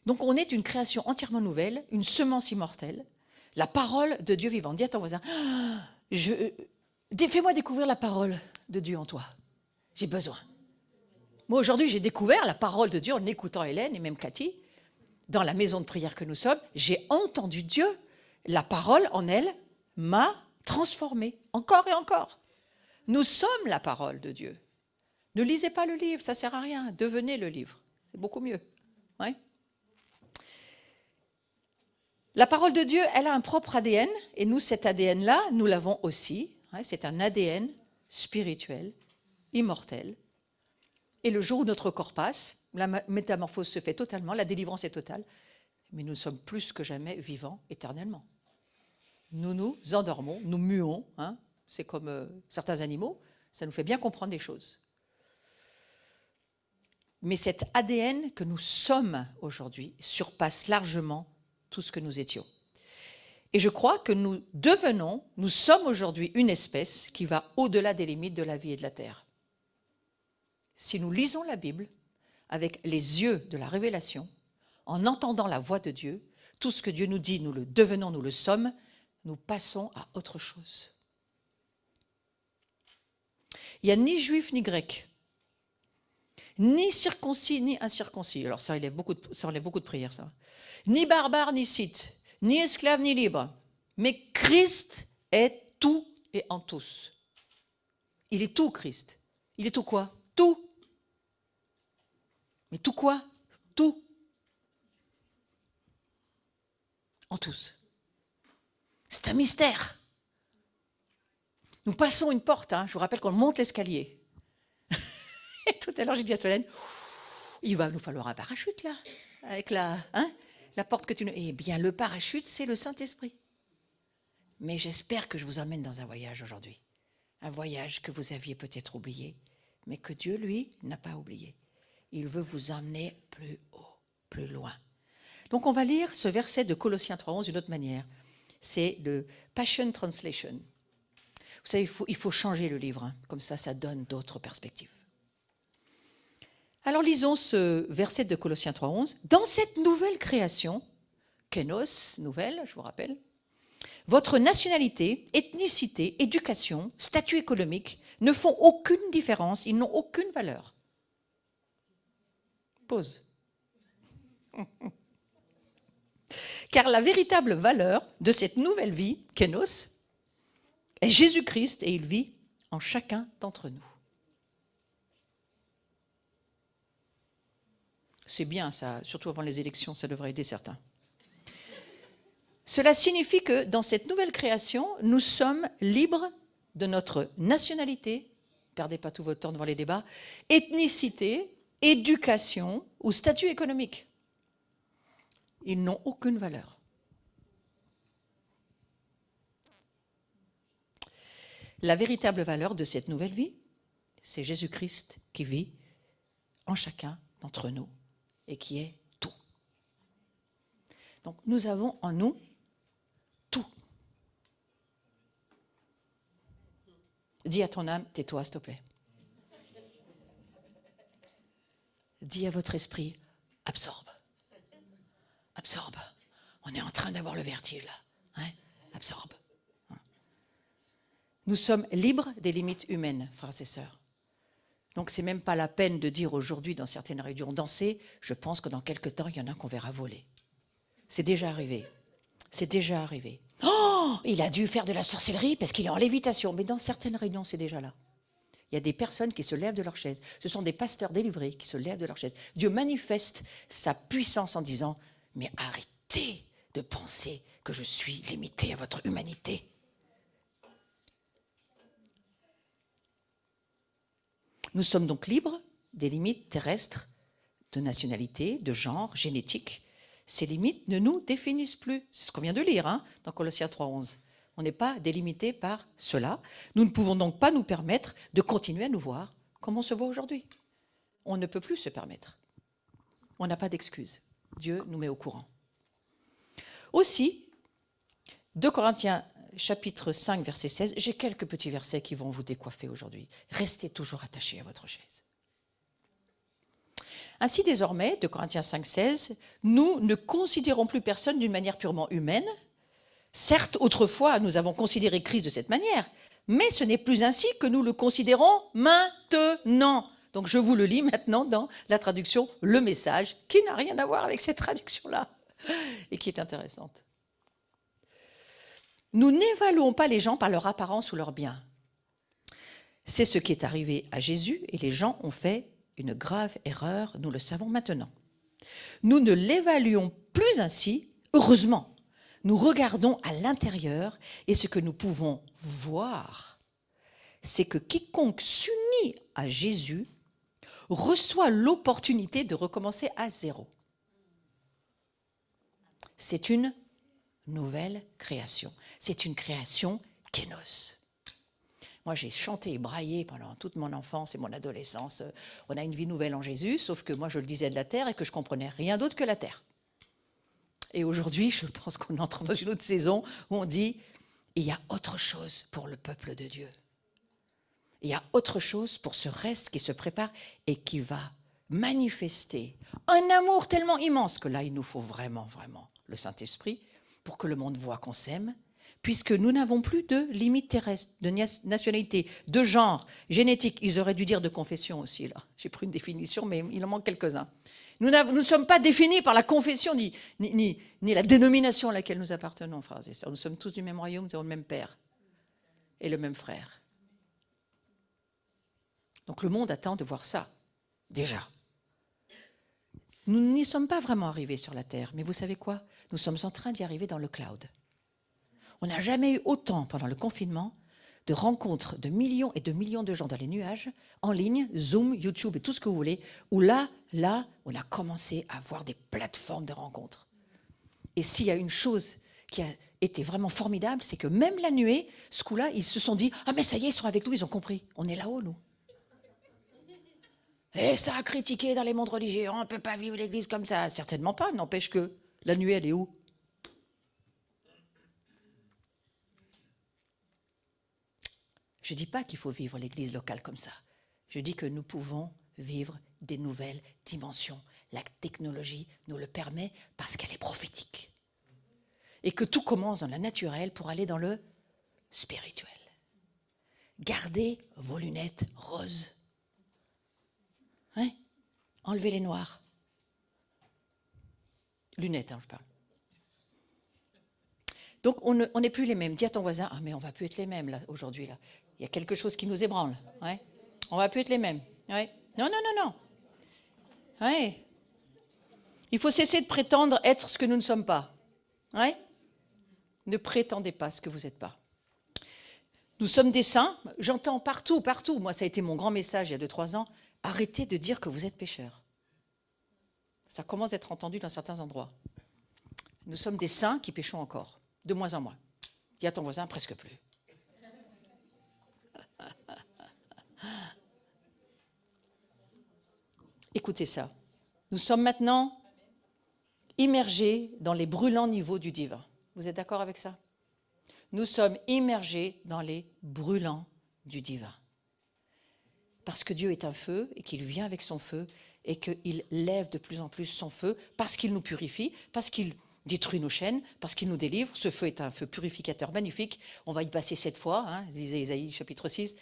Donc on est une création entièrement nouvelle, une semence immortelle, la parole de Dieu vivant. Dis à ton voisin, fais-moi découvrir la parole de Dieu en toi. J'ai besoin. Moi aujourd'hui j'ai découvert la parole de Dieu en écoutant Hélène et même Cathy. Dans la maison de prière que nous sommes, j'ai entendu Dieu. La parole en elle m'a transformée, encore et encore. Nous sommes la parole de Dieu. Ne lisez pas le livre, ça ne sert à rien. Devenez le livre, c'est beaucoup mieux. Ouais. La parole de Dieu, elle a un propre ADN, et nous, cet ADN-là, nous l'avons aussi. C'est un ADN spirituel, immortel. Et le jour où notre corps passe, la métamorphose se fait totalement, la délivrance est totale, mais nous sommes plus que jamais vivants éternellement. Nous nous endormons, nous muons, c'est comme certains animaux, ça nous fait bien comprendre des choses. Mais cet ADN que nous sommes aujourd'hui surpasse largement tout ce que nous étions. Et je crois que nous sommes aujourd'hui une espèce qui va au-delà des limites de la vie et de la terre. Si nous lisons la Bible avec les yeux de la révélation, en entendant la voix de Dieu, tout ce que Dieu nous dit, nous le devenons, nous le sommes, nous passons à autre chose. Il n'y a ni juif ni grec, ni circoncis ni incirconcis. Alors ça enlève beaucoup de prières, ça. Ni barbare ni scythe, ni esclave ni libre. Mais Christ est tout et en tous. Il est tout, Christ. Il est tout quoi? Tout. Mais tout quoi? Tout. En tous. C'est un mystère. Nous passons une porte, je vous rappelle qu'on monte l'escalier. Et tout à l'heure, j'ai dit à Solène, il va nous falloir un parachute là, avec la porte que tu nous... Eh bien, le parachute, c'est le Saint-Esprit. Mais j'espère que je vous emmène dans un voyage aujourd'hui. Un voyage que vous aviez peut-être oublié, mais que Dieu, lui, n'a pas oublié. Il veut vous emmener plus haut, plus loin. Donc, on va lire ce verset de Colossiens 3:11 d'une autre manière. C'est le Passion Translation. Vous savez, il faut changer le livre, comme ça donne d'autres perspectives. Alors lisons ce verset de Colossiens 3:11. Dans cette nouvelle création, kénos, nouvelle, je vous rappelle, votre nationalité, ethnicité, éducation, statut économique ne font aucune différence, ils n'ont aucune valeur. Pause. Car la véritable valeur de cette nouvelle vie, kénos, est Jésus-Christ et il vit en chacun d'entre nous. C'est bien ça, surtout avant les élections, ça devrait aider certains. Cela signifie que dans cette nouvelle création, nous sommes libres de notre nationalité, ne perdez pas tout votre temps devant les débats, ethnicité, éducation ou statut économique. Ils n'ont aucune valeur. La véritable valeur de cette nouvelle vie, c'est Jésus-Christ qui vit en chacun d'entre nous et qui est tout. Donc nous avons en nous tout. Dis à ton âme, tais-toi s'il te plaît. Dis à votre esprit, absorbe. Absorbe. On est en train d'avoir le vertige là. Hein? Absorbe. Nous sommes libres des limites humaines, frères et sœurs. Donc c'est même pas la peine de dire aujourd'hui dans certaines réunions danser, je pense que dans quelques temps, il y en a qu'on verra voler. C'est déjà arrivé. C'est déjà arrivé. Oh, il a dû faire de la sorcellerie parce qu'il est en lévitation. Mais dans certaines réunions, c'est déjà là. Il y a des personnes qui se lèvent de leur chaise. Ce sont des pasteurs délivrés qui se lèvent de leur chaise. Dieu manifeste sa puissance en disant, mais arrêtez de penser que je suis limité à votre humanité. Nous sommes donc libres des limites terrestres, de nationalité, de genre, génétique. Ces limites ne nous définissent plus. C'est ce qu'on vient de lire dans Colossiens 3,11. On n'est pas délimité par cela. Nous ne pouvons donc pas nous permettre de continuer à nous voir comme on se voit aujourd'hui. On ne peut plus se permettre. On n'a pas d'excuse. Dieu nous met au courant. Aussi, 2 Corinthiens chapitre 5, verset 16, j'ai quelques petits versets qui vont vous décoiffer aujourd'hui. Restez toujours attachés à votre chaise. Ainsi désormais, 2 Corinthiens 5, 16, nous ne considérons plus personne d'une manière purement humaine. Certes, autrefois, nous avons considéré Christ de cette manière, mais ce n'est plus ainsi que nous le considérons maintenant. Donc je vous le lis maintenant dans la traduction « Le Message », qui n'a rien à voir avec cette traduction-là, et qui est intéressante. Nous n'évaluons pas les gens par leur apparence ou leur bien. C'est ce qui est arrivé à Jésus, et les gens ont fait une grave erreur, nous le savons maintenant. Nous ne l'évaluons plus ainsi, heureusement. Nous regardons à l'intérieur, et ce que nous pouvons voir, c'est que quiconque s'unit à Jésus reçoit l'opportunité de recommencer à zéro. C'est une nouvelle création. C'est une création kénos. Moi, j'ai chanté et braillé pendant toute mon enfance et mon adolescence. On a une vie nouvelle en Jésus, sauf que moi, je le disais de la terre et que je ne comprenais rien d'autre que la terre. Et aujourd'hui, je pense qu'on entre dans une autre saison où on dit « il y a autre chose pour le peuple de Dieu ». Il y a autre chose pour ce reste qui se prépare et qui va manifester un amour tellement immense que là, il nous faut vraiment, vraiment le Saint-Esprit pour que le monde voit qu'on s'aime, puisque nous n'avons plus de limites terrestres, de nationalité, de genre, génétique. Ils auraient dû dire de confession aussi, là. J'ai pris une définition, mais il en manque quelques-uns. Nous ne sommes pas définis par la confession, ni la dénomination à laquelle nous appartenons, frères et sœurs. Nous sommes tous du même royaume, nous avons le même Père et le même Frère. Donc le monde attend de voir ça, déjà. Nous n'y sommes pas vraiment arrivés sur la terre, mais vous savez quoi? Nous sommes en train d'y arriver dans le cloud. On n'a jamais eu autant, pendant le confinement, de rencontres de millions et de millions de gens dans les nuages, en ligne, Zoom, YouTube et tout ce que vous voulez, où là, on a commencé à avoir des plateformes de rencontres. Et s'il y a une chose qui a été vraiment formidable, c'est que même la nuée, ce coup-là, ils se sont dit « Ah mais ça y est, ils sont avec nous, ils ont compris. On est là-haut, nous. » Et ça a critiqué dans les mondes religieux, on ne peut pas vivre l'église comme ça. Certainement pas, n'empêche que la nuée, elle est où? Je ne dis pas qu'il faut vivre l'église locale comme ça. Je dis que nous pouvons vivre des nouvelles dimensions. La technologie nous le permet parce qu'elle est prophétique. Et que tout commence dans le naturel pour aller dans le spirituel. Gardez vos lunettes roses. Hein? Enlevez les noirs. Lunettes, je parle. Donc, on n'est plus les mêmes. Dis à ton voisin, ah mais on ne va plus être les mêmes là aujourd'hui. Là. Il y a quelque chose qui nous ébranle. Ouais. On ne va plus être les mêmes. Ouais. Non. Ouais. Il faut cesser de prétendre être ce que nous ne sommes pas. Ouais. Ne prétendez pas ce que vous n'êtes pas. Nous sommes des saints. J'entends partout. Moi, ça a été mon grand message il y a 2-3 ans. Arrêtez de dire que vous êtes pécheurs. Ça commence à être entendu dans certains endroits. Nous sommes des saints qui péchons encore, de moins en moins. Dis à ton voisin, presque plus. Écoutez ça. Nous sommes maintenant immergés dans les brûlants niveaux du divin. Vous êtes d'accord avec ça? Nous sommes immergés dans les brûlants du divin. Parce que Dieu est un feu et qu'il vient avec son feu et qu'il lève de plus en plus son feu parce qu'il nous purifie, parce qu'il détruit nos chaînes, parce qu'il nous délivre. Ce feu est un feu purificateur magnifique. On va y passer 7 fois, hein, disait Isaïe chapitre 6.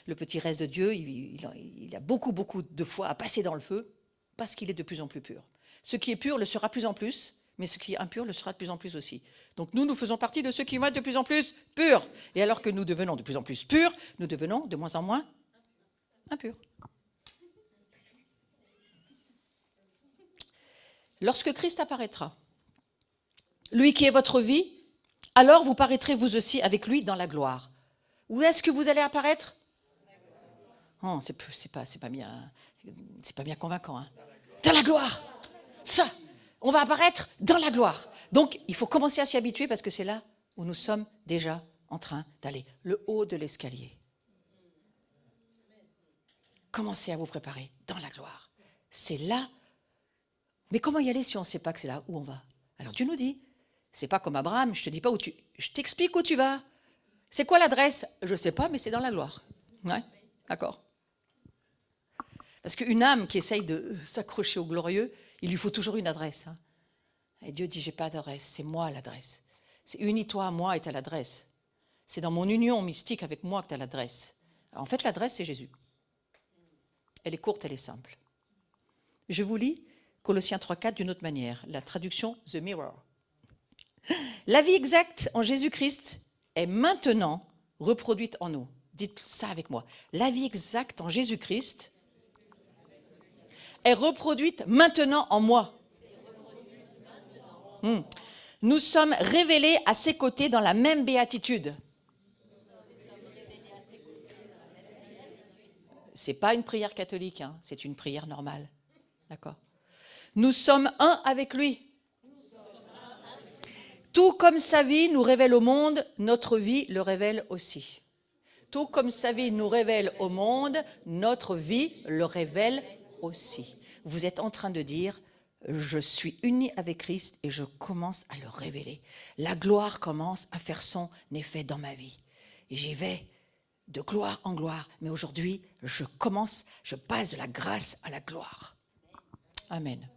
Le petit reste de Dieu, il a beaucoup de fois à passer dans le feu parce qu'il est de plus en plus pur. Ce qui est pur le sera de plus en plus, mais ce qui est impur le sera de plus en plus aussi. Donc nous faisons partie de ceux qui vont être de plus en plus purs. Et alors que nous devenons de plus en plus purs, nous devenons de moins en moins impurs. Lorsque Christ apparaîtra, lui qui est votre vie, alors vous paraîtrez vous aussi avec lui dans la gloire. Où est-ce que vous allez apparaître? Oh, c'est pas bien convaincant. Hein. Dans la gloire. Ça, on va apparaître dans la gloire. Donc, il faut commencer à s'y habituer parce que c'est là où nous sommes déjà en train d'aller, le haut de l'escalier. Commencez à vous préparer dans la gloire. C'est là. Mais comment y aller si on ne sait pas que c'est là où on va? Alors Dieu nous dit, c'est pas comme Abraham, je te dis pas où je t'explique où tu vas. C'est quoi l'adresse? Je ne sais pas, mais c'est dans la gloire. Ouais, d'accord. Parce qu'une âme qui essaye de s'accrocher au glorieux, il lui faut toujours une adresse. Hein. Et Dieu dit, j'ai pas d'adresse, c'est moi l'adresse. C'est unis-toi à moi et tu as l'adresse. C'est dans mon union mystique avec moi que tu as l'adresse. En fait, l'adresse, c'est Jésus. Elle est courte, elle est simple. Je vous lis Colossiens 3,4 d'une autre manière, la traduction The Mirror. La vie exacte en Jésus-Christ est maintenant reproduite en nous. Dites ça avec moi. La vie exacte en Jésus-Christ est reproduite maintenant en moi. Nous sommes révélés à ses côtés dans la même béatitude. Ce n'est pas une prière catholique, hein, c'est une prière normale. D'accord. Nous sommes un avec lui. Tout comme sa vie nous révèle au monde, notre vie le révèle aussi. Tout comme sa vie nous révèle au monde, notre vie le révèle aussi. Vous êtes en train de dire, je suis uni avec Christ et je commence à le révéler. La gloire commence à faire son effet dans ma vie. Et j'y vais de gloire en gloire. Mais aujourd'hui, je passe de la grâce à la gloire. Amen.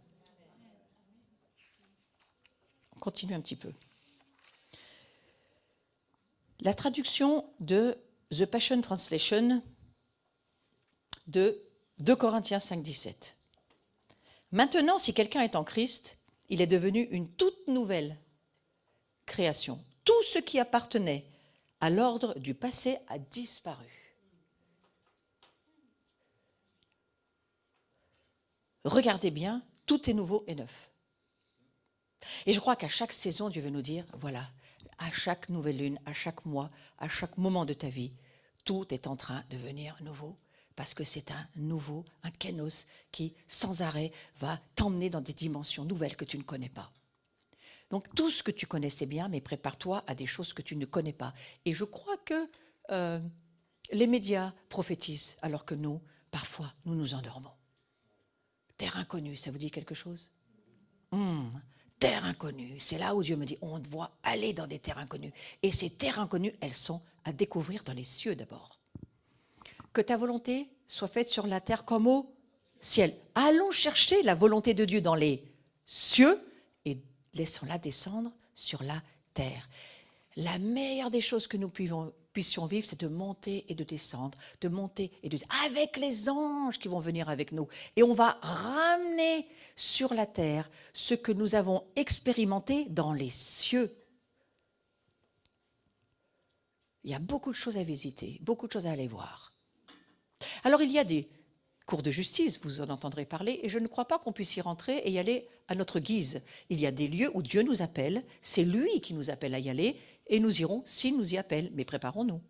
On continue un petit peu. La traduction de The Passion Translation de 2 Corinthiens 5, 17. Maintenant, si quelqu'un est en Christ, il est devenu une toute nouvelle création. Tout ce qui appartenait à l'ordre du passé a disparu. Regardez bien, tout est nouveau et neuf. Et je crois qu'à chaque saison, Dieu veut nous dire, voilà, à chaque nouvelle lune, à chaque mois, à chaque moment de ta vie, tout est en train de devenir nouveau. Parce que c'est un kénos qui, sans arrêt, va t'emmener dans des dimensions nouvelles que tu ne connais pas. Donc, tout ce que tu connaissais bien, mais prépare-toi à des choses que tu ne connais pas. Et je crois que les médias prophétisent, alors que nous, parfois, nous nous endormons. Terre inconnue, ça vous dit quelque chose? Terre inconnue, c'est là où Dieu me dit, on doit aller dans des terres inconnues. Et ces terres inconnues, elles sont à découvrir dans les cieux d'abord. Que ta volonté soit faite sur la terre comme au ciel. Allons chercher la volonté de Dieu dans les cieux et laissons-la descendre sur la terre. La meilleure des choses que nous puissions vivre, c'est de monter et de descendre, avec les anges qui vont venir avec nous. Et on va ramener sur la terre ce que nous avons expérimenté dans les cieux. Il y a beaucoup de choses à visiter, beaucoup de choses à aller voir. Alors il y a des cours de justice, vous en entendrez parler, et je ne crois pas qu'on puisse y rentrer et y aller à notre guise. Il y a des lieux où Dieu nous appelle, c'est lui qui nous appelle à y aller, et nous irons s'il nous y appelle, mais préparons-nous.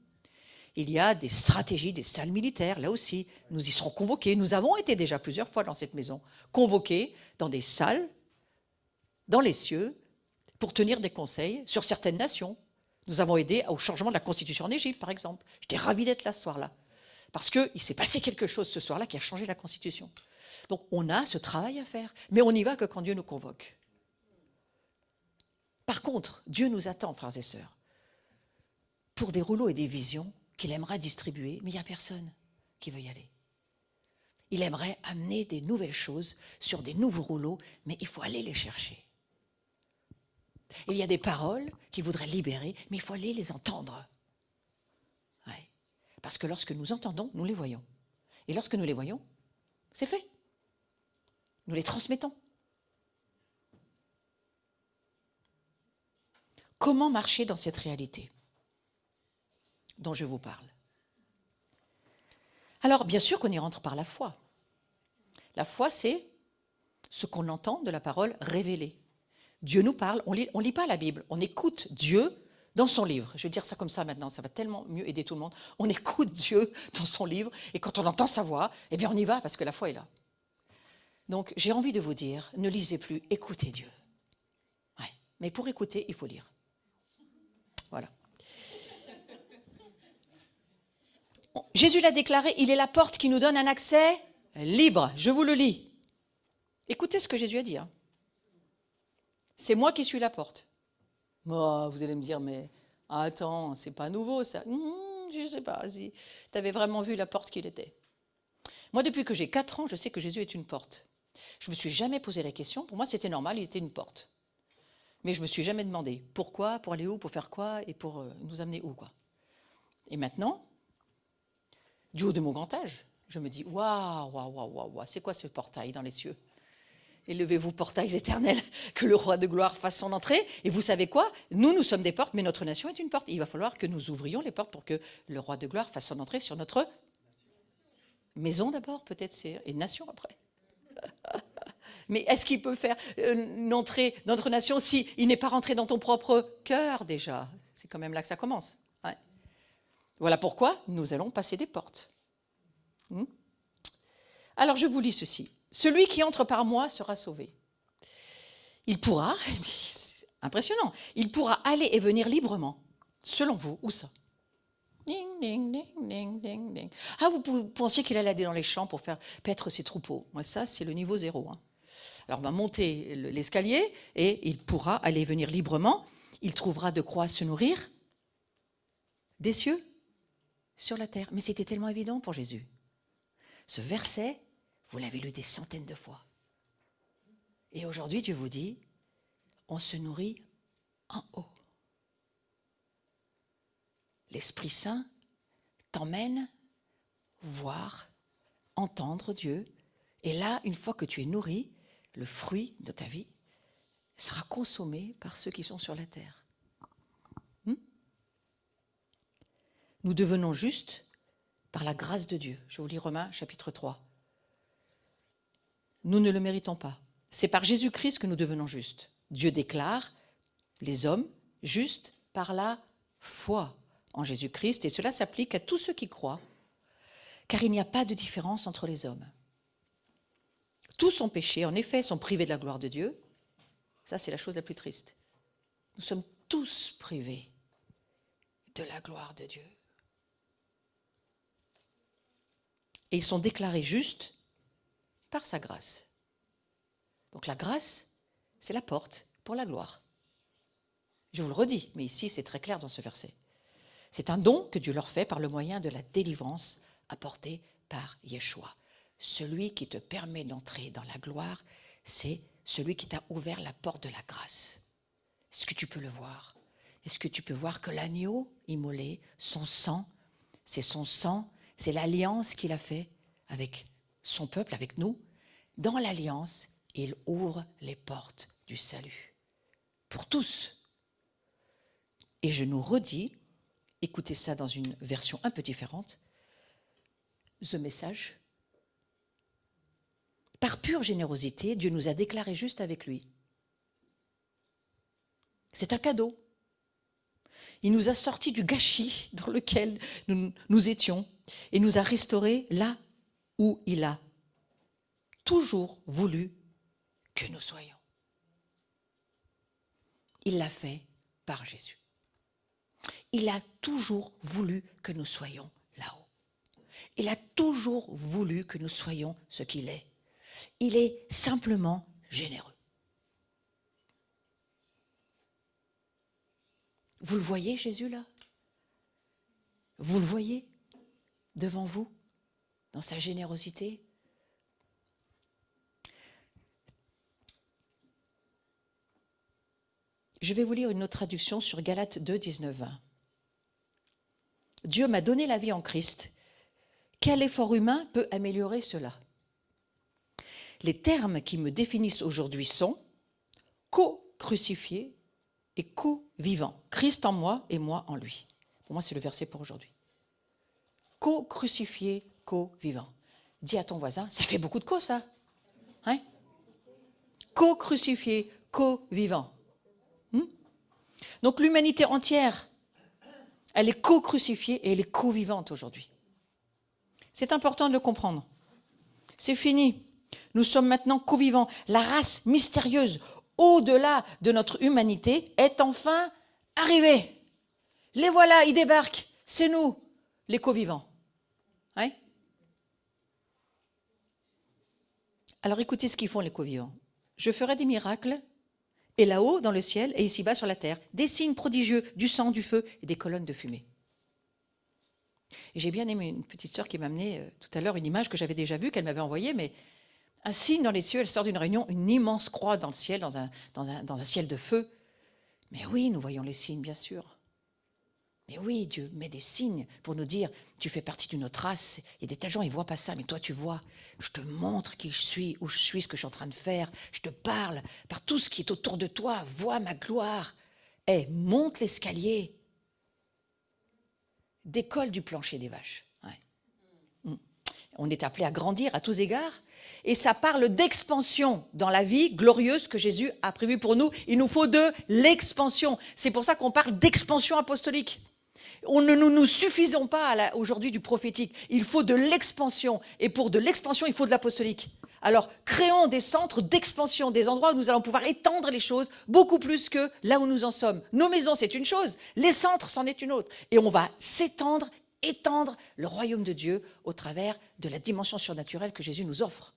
Il y a des stratégies, des salles militaires, là aussi, nous y serons convoqués. Nous avons été déjà plusieurs fois dans cette maison, convoqués dans des salles, dans les cieux, pour tenir des conseils sur certaines nations. Nous avons aidé au changement de la constitution en Égypte, par exemple. J'étais ravie d'être là ce soir-là. Parce qu'il s'est passé quelque chose ce soir-là qui a changé la Constitution. Donc on a ce travail à faire, mais on n'y va que quand Dieu nous convoque. Par contre, Dieu nous attend, frères et sœurs, pour des rouleaux et des visions qu'il aimerait distribuer, mais il n'y a personne qui veut y aller. Il aimerait amener des nouvelles choses sur des nouveaux rouleaux, mais il faut aller les chercher. Il y a des paroles qu'il voudrait libérer, mais il faut aller les entendre. Ouais. Parce que lorsque nous entendons, nous les voyons. Et lorsque nous les voyons, c'est fait. Nous les transmettons. Comment marcher dans cette réalité dont je vous parle? Alors, bien sûr qu'on y rentre par la foi. La foi, c'est ce qu'on entend de la parole révélée. Dieu nous parle, on lit pas la Bible, on écoute Dieu dans son livre. Je vais dire ça comme ça maintenant, ça va tellement mieux aider tout le monde. On écoute Dieu dans son livre, et quand on entend sa voix, eh bien on y va, parce que la foi est là. Donc, j'ai envie de vous dire, ne lisez plus, écoutez Dieu. Ouais. Mais pour écouter, il faut lire. Voilà. Jésus l'a déclaré, il est la porte qui nous donne un accès libre. Je vous le lis. Écoutez ce que Jésus a dit. Hein. C'est moi qui suis la porte. Oh, vous allez me dire, mais attends, c'est pas nouveau ça. Je ne sais pas si tu avais vraiment vu la porte qu'il était. Moi, depuis que j'ai 4 ans, je sais que Jésus est une porte. Je ne me suis jamais posé la question. Pour moi, c'était normal, il était une porte. Mais je ne me suis jamais demandé pourquoi, pour aller où, pour faire quoi et pour nous amener où, quoi. Et maintenant, du haut de mon grand âge, je me dis waouh, c'est quoi ce portail dans les cieux? Élevez-vous, portails éternels, que le roi de gloire fasse son entrée. Et vous savez quoi? Nous sommes des portes, mais notre nation est une porte. Il va falloir que nous ouvrions les portes pour que le roi de gloire fasse son entrée sur notre maison d'abord, peut-être, et nation après. Mais est-ce qu'il peut faire une entrée dans notre nation s'il n'est pas rentré dans ton propre cœur déjà? C'est quand même là que ça commence. Ouais. Voilà pourquoi nous allons passer des portes. Alors je vous lis ceci. Celui qui entre par moi sera sauvé. Il pourra, c'est impressionnant, il pourra aller et venir librement. Selon vous, où ça? Ding, ding, ding, ding, ding, ding. Ah, vous pensiez qu'il allait aller dans les champs pour faire paître ses troupeaux. Moi, ça, c'est le niveau 0. Hein. Alors, on va monter l'escalier et il pourra aller et venir librement. Il trouvera de quoi se nourrir des cieux sur la terre. Mais c'était tellement évident pour Jésus. Ce verset, vous l'avez lu des centaines de fois. Et aujourd'hui, Dieu vous dit, on se nourrit en haut. L'Esprit Saint t'emmène voir, entendre Dieu. Et là, une fois que tu es nourri, le fruit de ta vie sera consommé par ceux qui sont sur la terre. Nous devenons justes par la grâce de Dieu. Je vous lis Romains chapitre 3. Nous ne le méritons pas. C'est par Jésus-Christ que nous devenons justes. Dieu déclare les hommes justes par la foi en Jésus-Christ, et cela s'applique à tous ceux qui croient, car il n'y a pas de différence entre les hommes. Tous ont péché, en effet, sont privés de la gloire de Dieu. Ça, c'est la chose la plus triste. Nous sommes tous privés de la gloire de Dieu. Et ils sont déclarés justes par sa grâce. Donc la grâce, c'est la porte pour la gloire. Je vous le redis, mais ici c'est très clair dans ce verset. C'est un don que Dieu leur fait par le moyen de la délivrance apportée par Yeshua. Celui qui te permet d'entrer dans la gloire, c'est celui qui t'a ouvert la porte de la grâce. Est-ce que tu peux le voir? Est-ce que tu peux voir que l'agneau immolé, son sang, c'est l'alliance qu'il a fait avec son peuple, avec nous. Dans l'alliance, il ouvre les portes du salut. Pour tous. Et je nous redis, écoutez ça dans une version un peu différente, The Message. Par pure générosité, Dieu nous a déclarés justes avec lui. C'est un cadeau. Il nous a sortis du gâchis dans lequel nous étions et nous a restaurés là où il a toujours voulu que nous soyons. Il l'a fait par Jésus. Il a toujours voulu que nous soyons là-haut. Il a toujours voulu que nous soyons ce qu'il est. Il est simplement généreux. Vous le voyez, Jésus, là? Vous le voyez devant vous, dans sa générosité? Je vais vous lire une autre traduction sur Galates 2, 19, 20. Dieu m'a donné la vie en Christ. Quel effort humain peut améliorer cela? Les termes qui me définissent aujourd'hui sont co-crucifié et co-vivant. Christ en moi et moi en lui. Pour moi, c'est le verset pour aujourd'hui. Co-crucifié, co-vivant. Dis à ton voisin, ça fait beaucoup de co, ça. Hein? Co-crucifié, co-vivant. Donc l'humanité entière, elle est co-crucifiée et elle est co-vivante aujourd'hui. C'est important de le comprendre. C'est fini. Nous sommes maintenant co-vivants. La race mystérieuse, au-delà de notre humanité, est enfin arrivée. Les voilà, ils débarquent. C'est nous, les co-vivants. Hein? Alors écoutez ce qu'ils font, les co-vivants. Je ferai des miracles, et là-haut, dans le ciel, et ici-bas sur la terre, des signes prodigieux, du sang, du feu et des colonnes de fumée. Et j'ai bien aimé une petite sœur qui m'a amené tout à l'heure une image que j'avais déjà vue, qu'elle m'avait envoyée, mais un signe dans les cieux, elle sort d'une réunion, une immense croix dans le ciel, dans un ciel de feu. Mais oui, nous voyons les signes, bien sûr. Mais oui, Dieu met des signes pour nous dire, tu fais partie d'une autre race. Il y a des tas de gens, ils ne voient pas ça, mais toi tu vois. Je te montre qui je suis, où je suis, ce que je suis en train de faire. Je te parle par tout ce qui est autour de toi. Vois ma gloire. Monte l'escalier. Décolle du plancher des vaches. Ouais. On est appelé à grandir à tous égards. Et ça parle d'expansion dans la vie glorieuse que Jésus a prévue pour nous. Il nous faut de l'expansion. C'est pour ça qu'on parle d'expansion apostolique. Nous ne nous suffisons pas aujourd'hui du prophétique. Il faut de l'expansion. Et pour de l'expansion, il faut de l'apostolique. Alors, créons des centres d'expansion, des endroits où nous allons pouvoir étendre les choses beaucoup plus que là où nous en sommes. Nos maisons, c'est une chose. Les centres, c'en est une autre. Et on va s'étendre, étendre le royaume de Dieu au travers de la dimension surnaturelle que Jésus nous offre.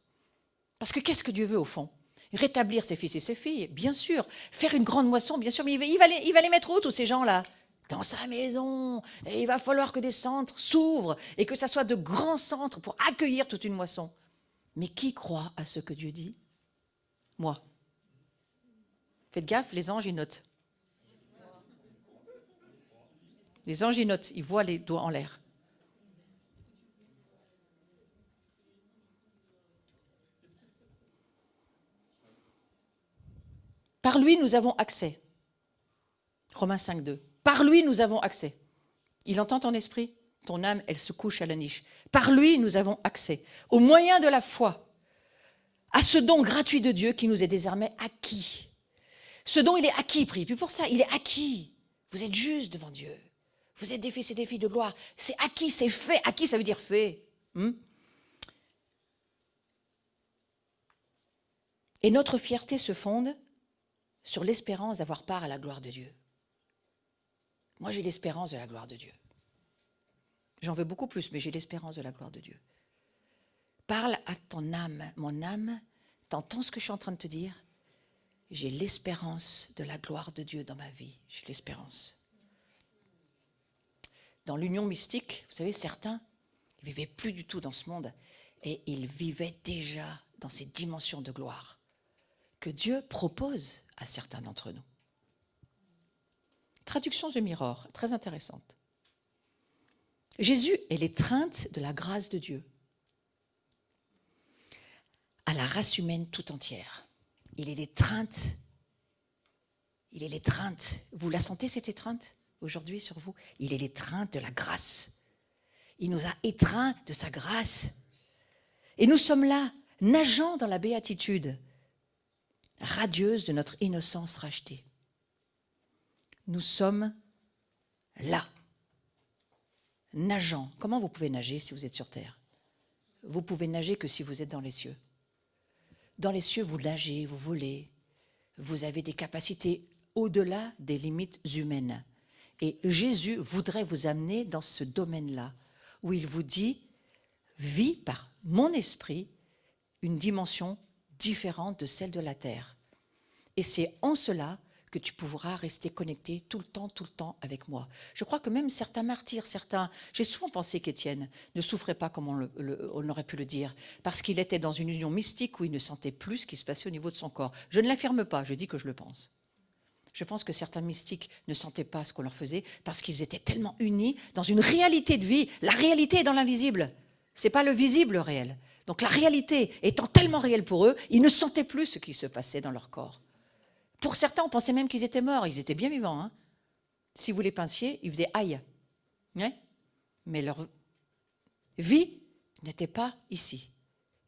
Parce que qu'est-ce que Dieu veut au fond? Rétablir ses fils et ses filles, bien sûr. Faire une grande moisson, bien sûr. Mais il va les mettre où, tous ces gens-là? Dans sa maison. Et il va falloir que des centres s'ouvrent et que ça soit de grands centres pour accueillir toute une moisson. Mais qui croit à ce que Dieu dit? Moi. Faites gaffe, les anges, ils notent. Les anges, ils notent, ils voient les doigts en l'air. Par lui, nous avons accès. Romains 5, 2. Par lui, nous avons accès. Il entend ton esprit, ton âme, elle se couche à la niche. Par lui, nous avons accès, au moyen de la foi, à ce don gratuit de Dieu qui nous est désormais acquis. Ce don, il est acquis, prie. Puis pour ça, il est acquis. Vous êtes juste devant Dieu. Vous êtes des fils et des filles de gloire. C'est acquis, c'est fait. Acquis, ça veut dire fait. Et notre fierté se fonde sur l'espérance d'avoir part à la gloire de Dieu. Moi, j'ai l'espérance de la gloire de Dieu. J'en veux beaucoup plus, mais j'ai l'espérance de la gloire de Dieu. Parle à ton âme. Mon âme, t'entends ce que je suis en train de te dire? J'ai l'espérance de la gloire de Dieu dans ma vie. J'ai l'espérance. Dans l'union mystique, vous savez, certains ne vivaient plus du tout dans ce monde et ils vivaient déjà dans ces dimensions de gloire que Dieu propose à certains d'entre nous. Traduction de Mirror, très intéressante. Jésus est l'étreinte de la grâce de Dieu à la race humaine tout entière. Il est l'étreinte. Il est l'étreinte. Vous la sentez, cette étreinte, aujourd'hui sur vous? Il est l'étreinte de la grâce. Il nous a étreints de sa grâce. Et nous sommes là, nageant dans la béatitude, radieuse de notre innocence rachetée. Nous sommes là, nageant. Comment vous pouvez nager si vous êtes sur terre? Vous pouvez nager que si vous êtes dans les cieux. Dans les cieux, vous nagez, vous volez. Vous avez des capacités au-delà des limites humaines. Et Jésus voudrait vous amener dans ce domaine-là, où il vous dit, vis par mon esprit une dimension différente de celle de la terre. Et c'est en cela que tu pourras rester connecté tout le temps avec moi. Je crois que même certains martyrs, j'ai souvent pensé qu'Étienne ne souffrait pas comme on aurait pu le dire, parce qu'il était dans une union mystique où il ne sentait plus ce qui se passait au niveau de son corps. Je ne l'affirme pas, je dis que je le pense. Je pense que certains mystiques ne sentaient pas ce qu'on leur faisait parce qu'ils étaient tellement unis dans une réalité de vie. La réalité est dans l'invisible. Ce n'est pas le visible réel. Donc la réalité étant tellement réelle pour eux, ils ne sentaient plus ce qui se passait dans leur corps. Pour certains, on pensait même qu'ils étaient morts. Ils étaient bien vivants. Hein. Si vous les pinciez, ils faisaient aïe. Ouais. Mais leur vie n'était pas ici.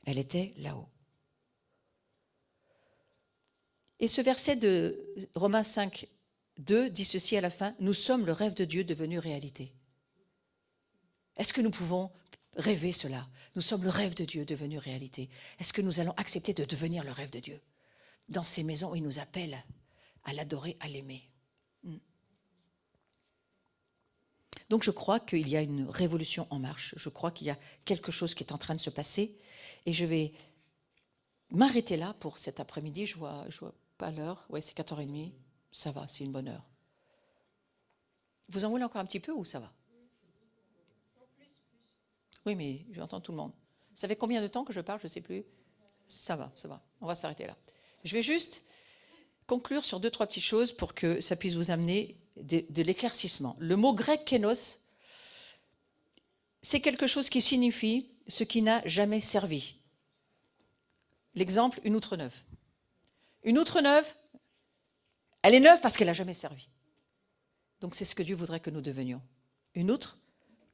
Elle était là-haut. Et ce verset de Romains 5, 2 dit ceci à la fin, « Nous sommes le rêve de Dieu devenu réalité. » Est-ce que nous pouvons rêver cela? Nous sommes le rêve de Dieu devenu réalité. Est-ce que nous allons accepter de devenir le rêve de Dieu dans ces maisons où il nous appelle à l'adorer, à l'aimer? Donc je crois qu'il y a une révolution en marche. Je crois qu'il y a quelque chose qui est en train de se passer. Et je vais m'arrêter là pour cet après-midi. Je vois pas l'heure. Oui, c'est 4h30. Ça va, c'est une bonne heure. Vous en voulez encore un petit peu ou ça va? Oui, mais j'entends tout le monde. Ça fait combien de temps que je parle? Je ne sais plus. Ça va. On va s'arrêter là. Je vais juste conclure sur 2-3 petites choses pour que ça puisse vous amener de l'éclaircissement. Le mot grec kénos, c'est quelque chose qui signifie ce qui n'a jamais servi. L'exemple, une outre neuve. Une outre neuve, elle est neuve parce qu'elle n'a jamais servi. Donc c'est ce que Dieu voudrait que nous devenions. Une outre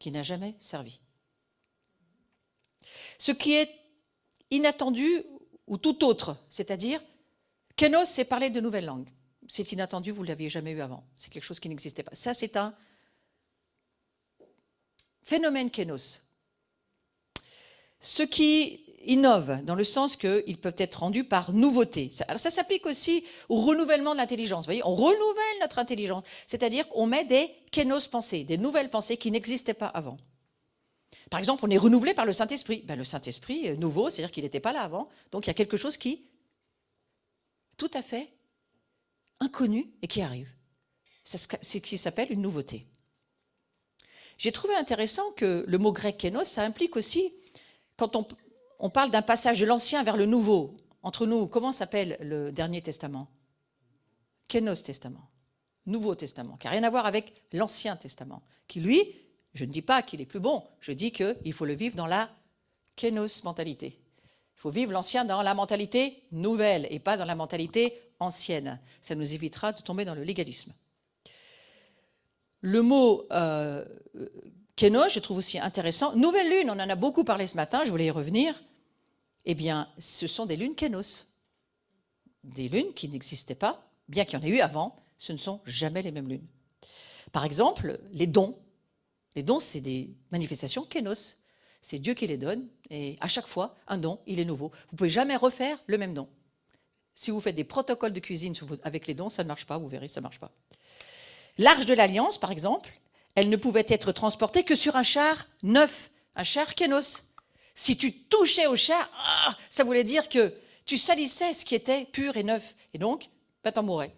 qui n'a jamais servi. Ce qui est inattendu ou tout autre, c'est-à-dire, kénos, c'est parler de nouvelles langues. C'est inattendu, vous ne l'aviez jamais eu avant. C'est quelque chose qui n'existait pas. Ça, c'est un phénomène kénos. Ce qui innove, dans le sens qu'ils peuvent être rendus par nouveauté. Alors ça s'applique aussi au renouvellement de l'intelligence. Vous voyez, on renouvelle notre intelligence. C'est-à-dire qu'on met des kénos pensées, des nouvelles pensées qui n'existaient pas avant. Par exemple, on est renouvelé par le Saint-Esprit. Le Saint-Esprit, nouveau, c'est-à-dire qu'il n'était pas là avant. Donc il y a quelque chose qui, tout à fait inconnu et qui arrive. C'est ce qui s'appelle une nouveauté. J'ai trouvé intéressant que le mot grec kénos, ça implique aussi, quand on parle d'un passage de l'Ancien vers le Nouveau, entre nous, comment s'appelle le Dernier Testament? Kénos Testament, Nouveau Testament, qui n'a rien à voir avec l'Ancien Testament, qui lui, je ne dis pas qu'il est plus bon, je dis qu'il faut le vivre dans la kénos mentalité. Il faut vivre l'Ancien dans la mentalité nouvelle et pas dans la mentalité ancienne. Ça nous évitera de tomber dans le légalisme. Le mot kénos, je trouve aussi intéressant. Nouvelle lune, on en a beaucoup parlé ce matin, je voulais y revenir. Eh bien, ce sont des lunes kénos. Des lunes qui n'existaient pas, bien qu'il y en ait eu avant, ce ne sont jamais les mêmes lunes. Par exemple, les dons. Les dons, c'est des manifestations kénos. C'est Dieu qui les donne, et à chaque fois, un don, il est nouveau. Vous ne pouvez jamais refaire le même don. Si vous faites des protocoles de cuisine avec les dons, ça ne marche pas, vous verrez, ça ne marche pas. L'Arche de l'Alliance, par exemple, elle ne pouvait être transportée que sur un char neuf, un char kénos. Si tu touchais au char, ça voulait dire que tu salissais ce qui était pur et neuf. Et donc, t'en mourais.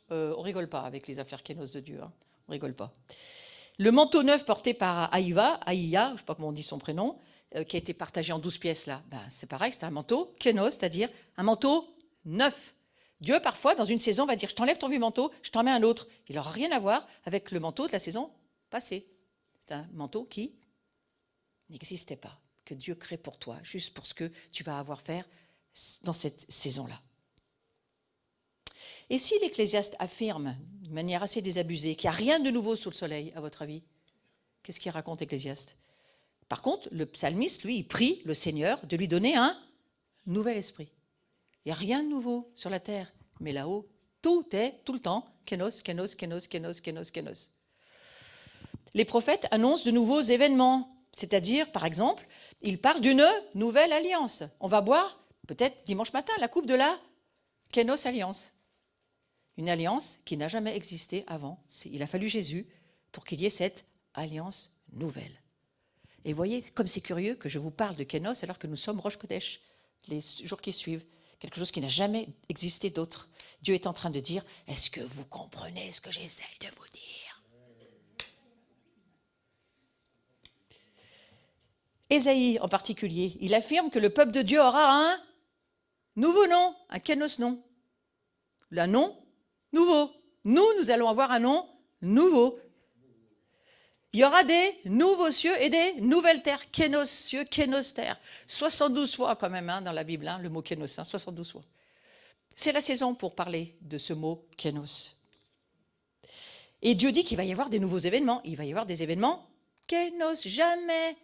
On ne rigole pas avec les affaires kénos de Dieu, hein. On ne rigole pas. Le manteau neuf porté par Aïa, je ne sais pas comment on dit son prénom, qui a été partagé en 12 pièces là, c'est pareil, c'est un manteau kénos, c'est-à-dire un manteau neuf. Dieu, parfois, dans une saison, va dire « Je t'enlève ton vieux manteau, je t'en mets un autre ». Il n'aura rien à voir avec le manteau de la saison passée. C'est un manteau qui n'existait pas, que Dieu crée pour toi, juste pour ce que tu vas avoir à faire dans cette saison-là. Et si l'Ecclésiaste affirme, de manière assez désabusée, qu'il n'y a rien de nouveau sous le soleil, à votre avis, qu'est-ce qu'il raconte l'Ecclésiaste? Par contre, le psalmiste, lui, il prie le Seigneur de lui donner un nouvel esprit. Il n'y a rien de nouveau sur la terre, mais là-haut, tout est, tout le temps, kénos, kénos, kénos, kénos, kénos, kénos. Les prophètes annoncent de nouveaux événements, c'est-à-dire, par exemple, ils parlent d'une nouvelle alliance. On va boire, peut-être dimanche matin, la coupe de la kénos alliance. Une alliance qui n'a jamais existé avant. Il a fallu Jésus pour qu'il y ait cette alliance nouvelle. Et voyez, comme c'est curieux que je vous parle de Kénos alors que nous sommes Rosh Kodesh, les jours qui suivent. Quelque chose qui n'a jamais existé d'autre. Dieu est en train de dire, est-ce que vous comprenez ce que j'essaye de vous dire? Ésaïe en particulier, il affirme que le peuple de Dieu aura un nouveau nom, un Kénos nom. Un nom nouveau. Nous allons avoir un nom nouveau. Il y aura des nouveaux cieux et des nouvelles terres. Kénos cieux, Kénos terre. 72 fois quand même dans la Bible, le mot Kénos, 72 fois. C'est la saison pour parler de ce mot Kénos. Et Dieu dit qu'il va y avoir des nouveaux événements. Il va y avoir des événements Kénos, jamais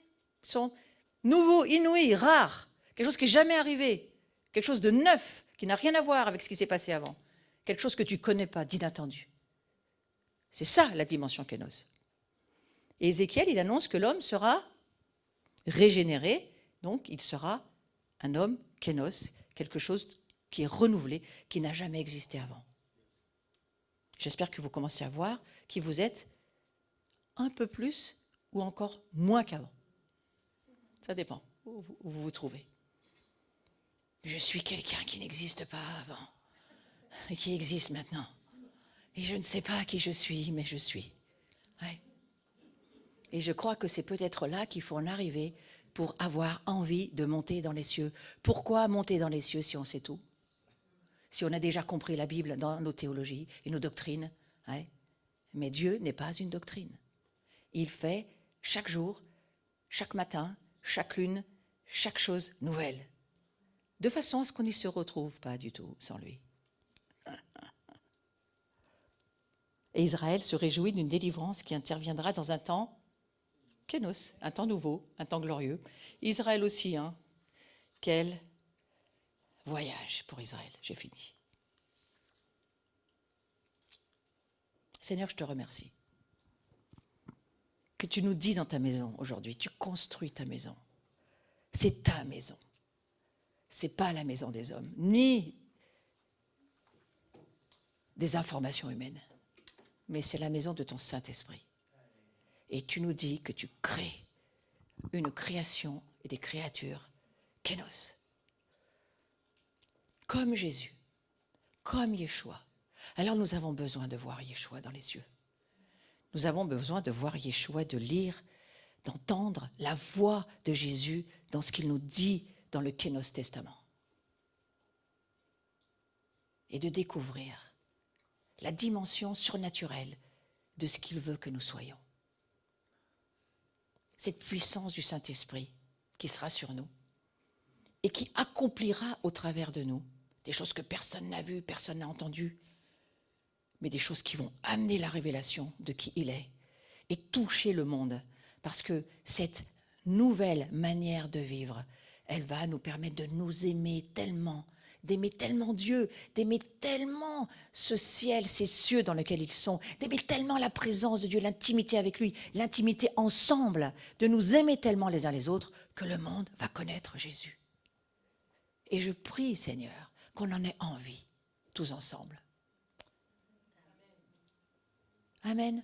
sont nouveaux, inouïs, rares. Quelque chose qui n'est jamais arrivé. Quelque chose de neuf, qui n'a rien à voir avec ce qui s'est passé avant. Quelque chose que tu ne connais pas, d'inattendu. C'est ça la dimension Kénos. Et Ézéchiel, il annonce que l'homme sera régénéré, donc il sera un homme Kénos, quelque chose qui est renouvelé, qui n'a jamais existé avant. J'espère que vous commencez à voir qui vous êtes un peu plus ou encore moins qu'avant. Ça dépend où vous vous trouvez. Je suis quelqu'un qui n'existe pas avant et qui existe maintenant. Et je ne sais pas qui je suis, mais je suis. Ouais. Et je crois que c'est peut-être là qu'il faut en arriver pour avoir envie de monter dans les cieux. Pourquoi monter dans les cieux si on sait tout? Si on a déjà compris la Bible dans nos théologies et nos doctrines. Ouais. Mais Dieu n'est pas une doctrine. Il fait chaque jour, chaque matin, chaque lune, chaque chose nouvelle. De façon à ce qu'on n'y se retrouve pas du tout sans lui. Et Israël se réjouit d'une délivrance qui interviendra dans un temps Kénos, un temps nouveau, un temps glorieux. Israël aussi, quel voyage pour Israël. J'ai fini. Seigneur, je te remercie que tu nous dis dans ta maison aujourd'hui, tu construis ta maison. C'est ta maison. C'est pas la maison des hommes, ni des informations humaines, mais c'est la maison de ton Saint-Esprit. Et tu nous dis que tu crées une création et des créatures Kénos. Comme Jésus, comme Yeshua. Alors nous avons besoin de voir Yeshua dans les cieux. Nous avons besoin de voir Yeshua, de lire, d'entendre la voix de Jésus dans ce qu'il nous dit dans le Kénos Testament. Et de découvrir la dimension surnaturelle de ce qu'il veut que nous soyons. Cette puissance du Saint-Esprit qui sera sur nous et qui accomplira au travers de nous des choses que personne n'a vues, personne n'a entendues, mais des choses qui vont amener la révélation de qui il est et toucher le monde. Parce que cette nouvelle manière de vivre, elle va nous permettre de nous aimer tellement, d'aimer tellement Dieu, d'aimer tellement ce ciel, ces cieux dans lesquels ils sont, d'aimer tellement la présence de Dieu, l'intimité avec lui, l'intimité ensemble, de nous aimer tellement les uns les autres que le monde va connaître Jésus. Et je prie, Seigneur, qu'on en ait envie, tous ensemble. Amen.